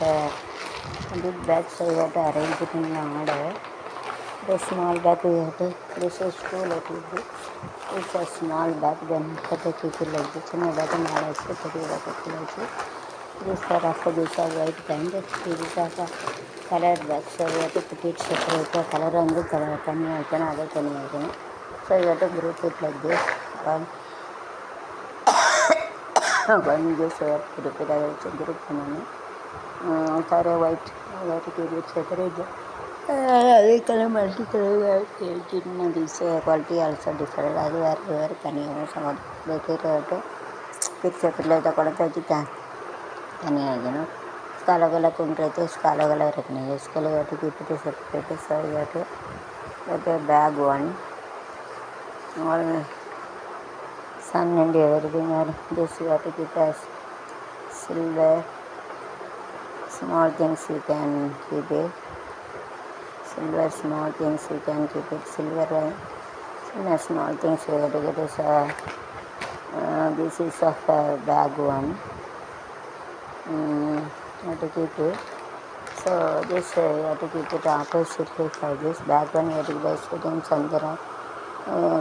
big bag, so we have to arrange it in order. The small bag we have to. This is too little bit. It's a small bag. Then we have to keep it like this. And we have to manage it. This are after this are white kind. This are colored bags. So we have to put it separate. Color வந்து தனியாக வைக்கணும், அதை தனியாக வைக்கணும். So we have to group it like this. One just group it, அதை வச்சு group பண்ணணும். Color white, we have to keep it separate. அதே கலர் மல்டி கலர் சின்ன திஸ் குவாலிட்டி ஆல்சோ டிஃப்ரெண்ட். அது வேறு தனியாகவும் சமாளி வைக்கிறது பிரிச்சப்பில் இதை குழந்தை வச்சு தனியாக வைக்கணும். काला काला कौन रहते हैं, काला काला रखने है. इसके लिए वाटी की पिटे सेपरेट सारी वाटे बैग 1 और sun and everything are this water keep as silver small things you can keep it. Silver small things you can keep it. Silver small things you have to get is this is of bag 1. To keep it. So this you have to keep it opposite like this. Back one you have to buy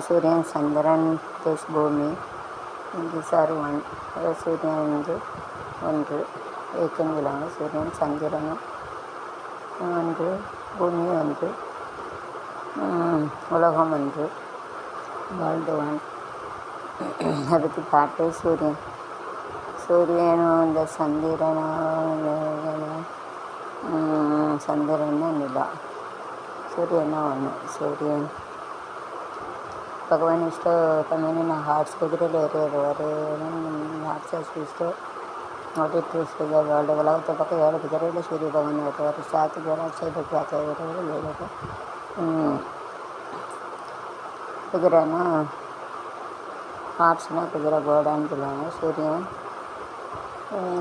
Suryan Chandran this Bhumi. These are 1. Suryan வந்து 1 ஏக்கன் விழாங்க. சூரியன் சந்திரன் 1, பூமி 1, உலகம் 1, world 1. அதை பற்றி பாட்டு சூரியனும் இந்த சந்திரனா நிலா. सूर्य 1. सूर्य भगवान इष्ट कमी ना हार्ट्स कुछ हार्ट्स इष्ट नोटिस वर्ल्ड वाला तो पक्का यार कुछ सूर्य भगवान होते हैं. साथ जरा साइड आता है कुछ ना हार्ट्स ना कुछ बर्ड चलाएंगे. सूर्य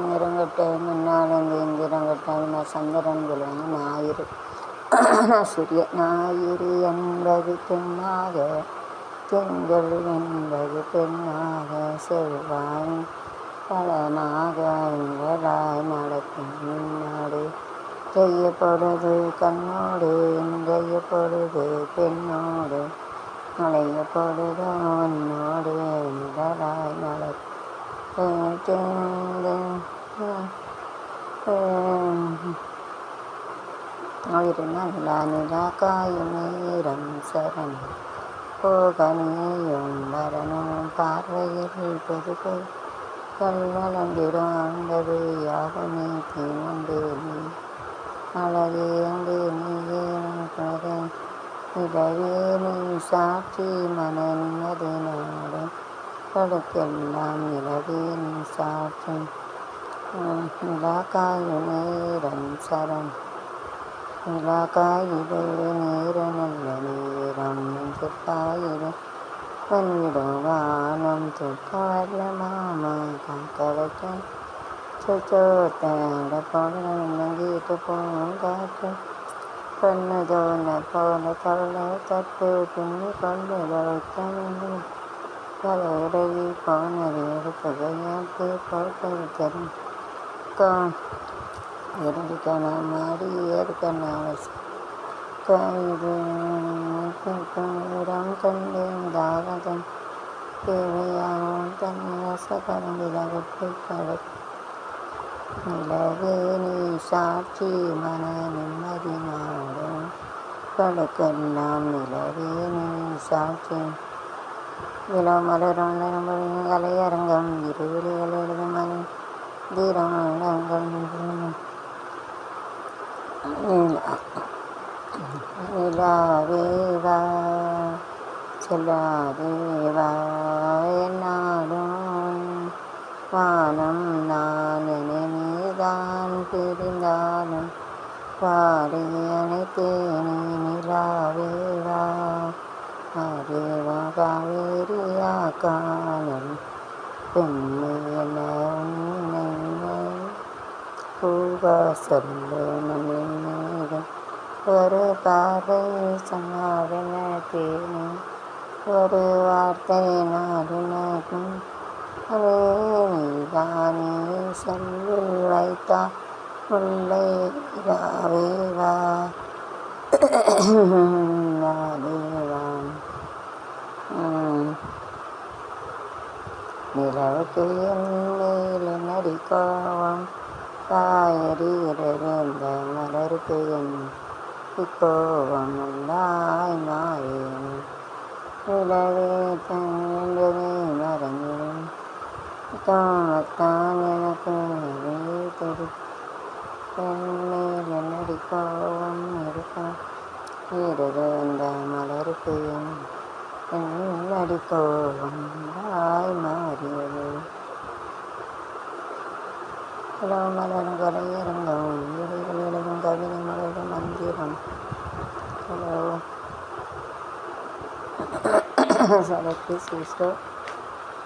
நிறங்கட்ட முன்னாலங்கு இங்கிரங்கட்டால் நான் சந்திரன் சொல்லுவாங்க. ஞாயிறு சூரிய ஞாயிறு என்பது பெண்ணாக, திங்கள் என்பது பெண்ணாக, செவ்வாய் பலனாக எங்களாய் நடக்கும் முன்னாடு செய்யப்படுது கண்ணோடு இன்றைய பொழுது பெண்ணோடு மழைய பொழுது உன்னோடு முதலாய் நடக்கும் ஆயிரநாளா நிலா காயும் நேரம் சரண் போகனியும் வரணும் பார்வையில் பொது கல்வளந்திடும் ஆண்டது யாகமே தீமண்டு நீ அழகே அங்கு நீயே இடவே நீ சாட்சி மனது நாடும் படுக்கெல்லாம் நிலவே நீ சாற்றும் நிலா காயும் நேரம் சரண் நிலா காயுது நேர நல்ல நேரம் நெஞ்சில் பாயுது பண்ணிடும் வானம் தூக்கம் வரல மாமா காக்க வைக்க சொச்சோத்தட போனங்கீட்டு போகும் காற்று பண்ணுதோன போன தவளை தட்டு பின்னி கொண்டு வைக்கணும் தலையிடகி போனது எடுத்தது ஏற்று போட்டு தரும் இருடிக்கணும் மாடி ஏற்கனவே கைதுரம் கண்டேன் தாகதன் தேவையாகவும் தன்னிரச கலந்திட வெற்றி கடை நிலவே நீ சாட்சி மன நிம்மதி நாடும் கடுக்கெல்லாம் நிலவே நீ சாட்சி விழா மலரும் கலையரங்கம் இருவிழிகள் எழுதும் மலை தீரங்கள் நிலாவேவா செல்லாதேவா என்னாலும் வானம் நான் நீதான் பிரிந்தாலும் பாடி அனைத்தேனே நிலாவேவா அரேவா காவேரியா காணல் பெண்ணே என உன்னை பூவா சொல்லு நம்மேகம் ஒரு பார்வை சொன்னாவென தேனே ஒரு வார்த்தை நாடுனக்கும் அதே நீதானே செல்வில் வைத்தா முல்லை ராவேவா நிலவுக்கு என் மேல் நடிக்காவாம் காயறிகிற மலருக்கு என் கோவம் உள்ளாய் மாறேன் நிலவே தந்தமே மறங்கிடும் தோமத்தான் எனக்கு தெரி என் மேல் நடிக்காவும் இருக்கும் இருந்த மலருக்கு என் நடிக்கோவம் உள்ளாய் மாறியது மலரும் கலையரங்கம் இவைகள் எழுதும் கவிதை மலரும் மந்திரம் சரக்கு சிஸ்டர்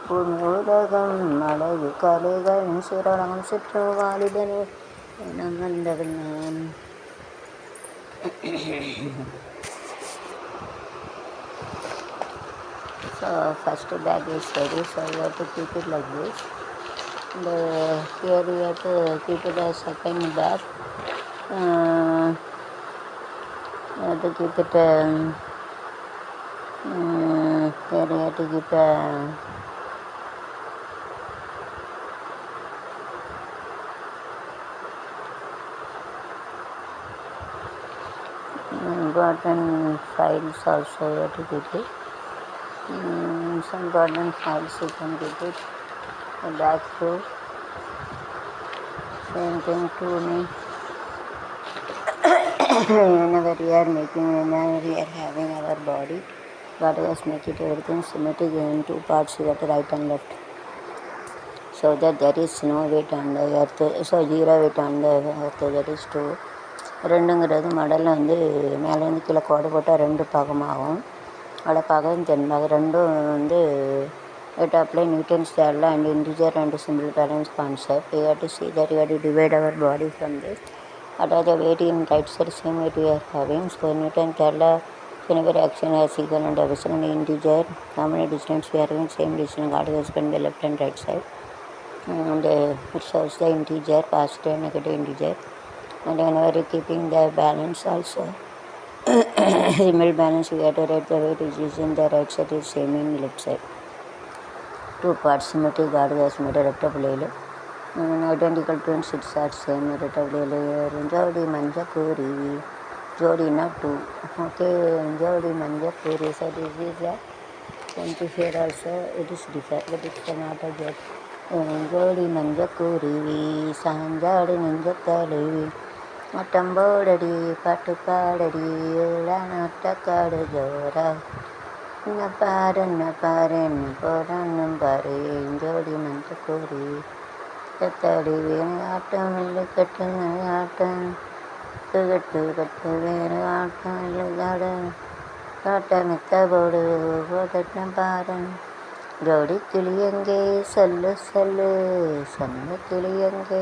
பூமி உலகம் அழகு கலைகள் சிறகம் சுற்றும் வாலிபனே என வந்தவன் நான். So first bag is ready, so you have to keep it like this. And here you have to keep it as second bag. You have to keep it here you have to keep important files also you have to keep it. Some important files you can keep it. The back too. Same thing to me. Whenever we are making, whenever we are having our body, God has make it everything symmetric in two parts, that right and left, so that there is no weight on the earth, so zero weight on the earth, that is true. ரெண்டுங்கிறது மடலில் வந்து மேலேருந்து கீழே கோடு போட்டால் ரெண்டு பாகமாகும். வடப்பாகம் தென்பாகம் ரெண்டும் வந்து weight apply Newton's law and integer and simple balance concept. We have to see that we have to divide our body from this. What are the weight in right side, same weight we are having. So Newton's law, whenever action has equal and division in integer, how many distance we are having, same distance God has spent the left and right side. And it shows the integer, positive and negative integer. And whenever you keeping the balance also, simple balance, we have to write the weight which is in the right side is same in left side. Two parts symmetric, God has made a rectangle. Identical twins, it's are same rectangle. Jodi manja kuri, jodi not two. Okay, jodi manja kuri. So this is the 20 here also. It is different, but it's not a jet. Jodi manja kuri, sanjadi ninja tali. Matambodadi, patupadadi, ulanattakadu jora. Naparan, pari, jodi manja kuri. Tattadi, atam, likatan, atam. கட்டு கட்டு வேறு ஆட்டம் இல்லாத காட்டமிக்க போடு போதட்டம் பாரு. ஜோடி கிளி எங்கே சொல்லு சொல்லு சொன்ன கிளி எங்கே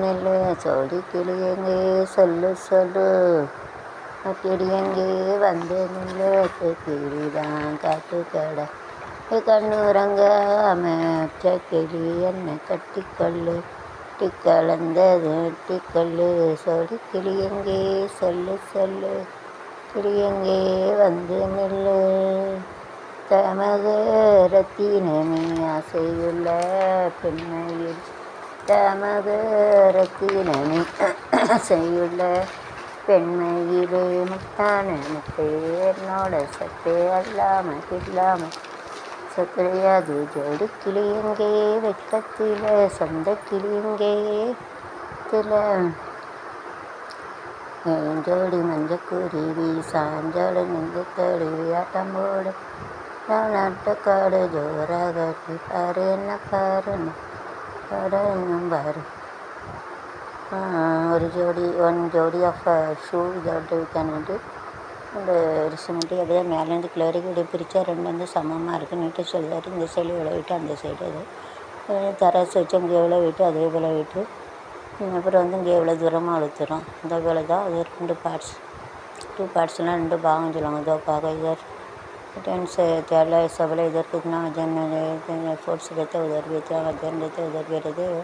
நெல்லு. ஜோடி கிளி எங்கே சொல்லு சொல்லு கிளி எங்கே வந்து நெல்லு. கிளிதான் காட்டு கடை கண்ணுறங்காம கிளி என்ன கட்டிக்கொள்ளு கலந்தது டிக்கல்லு. சொல்லி கிளி எங்கே சொல்லு சொல்லு கிளி எங்கே வந்து நெல்லு. தமக ரத்தினமே ஆசையுள்ள பெண்மையில் தமக ரத்தினமே ஆசையுள்ள பெண்மையிலே முத்தான முத்தே என்னோட சத்தே அல்லாம இல்லாம சத்தையாது. ஜோடி கிளி எங்கே வெட்கத்தில சொந்த கிளி எங்கே ஜோடி மஞ்சக்குருவி சாஞ்சோடு நெஞ்சு தழுவி ஆட்டம் போடு நாட்டுக்காடு ஜோராக பாரு என்ன பாருன்னு பாரு இன்னும் பாரு. ஒன் ஜோடி ஆஃப் ஷூ விதவுட் கேனட்டு அந்த சிமெண்ட்டு அப்படியே மேலேருந்து கிளரிக்கு இப்படி பிரித்தா ரெண்டு வந்து சமமாக இருக்குது. நீட்டு சொல்லிட்டு இந்த சைடு இவ்வளோ விட்டு அந்த சைடு அது தராசு வச்சு அங்கே எவ்வளோ விட்டு அதே போல் விட்டு அப்புறம் வந்து இங்கே எவ்வளோ தூரமாக அழுத்துறோம். இந்த போல் தான் அது ரெண்டு பார்ட்ஸ் 2 பார்ட்ஸ்னால் 2 भागம் சொல்லுவாங்க. दो भाग इधर टेंस त्याला सबला इधर कितना वजन फोर्स रहता है उधर भी इतना वजन रहता है उधर भी रहते है.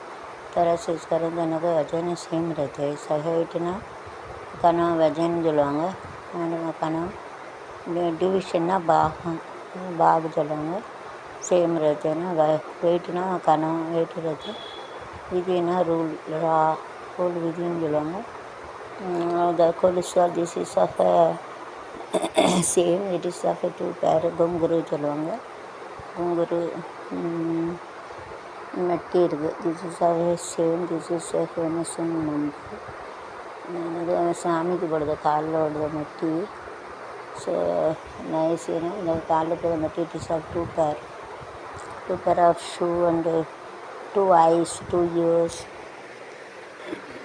तरह से इसका दोनों का वजन सेम रहता है. सहाइटना कनव वजन சொல்லுவாங்க. कनव डिविशनना भाग சொல்லுவாங்க. सेम रहते हैं ना. वेटना कनव वेट रहते है. विधिना रूल विधिன்னு சொல்லுவாங்க. The cholesterol this is of same it is of 2 pair குங்குரு சொல்லுவாங்க. குங்குரு மெட்டி இருக்குது. This is of same this is ஃபேமஸும் நம்பர் சாமிக்கு போடுறது காலில் ஓடுற மெட்டி. ஸோ நைஸ்னா இந்த காலில் போடுற மெட்டி it is of 2 pair of shoe and 2 eyes 2 ears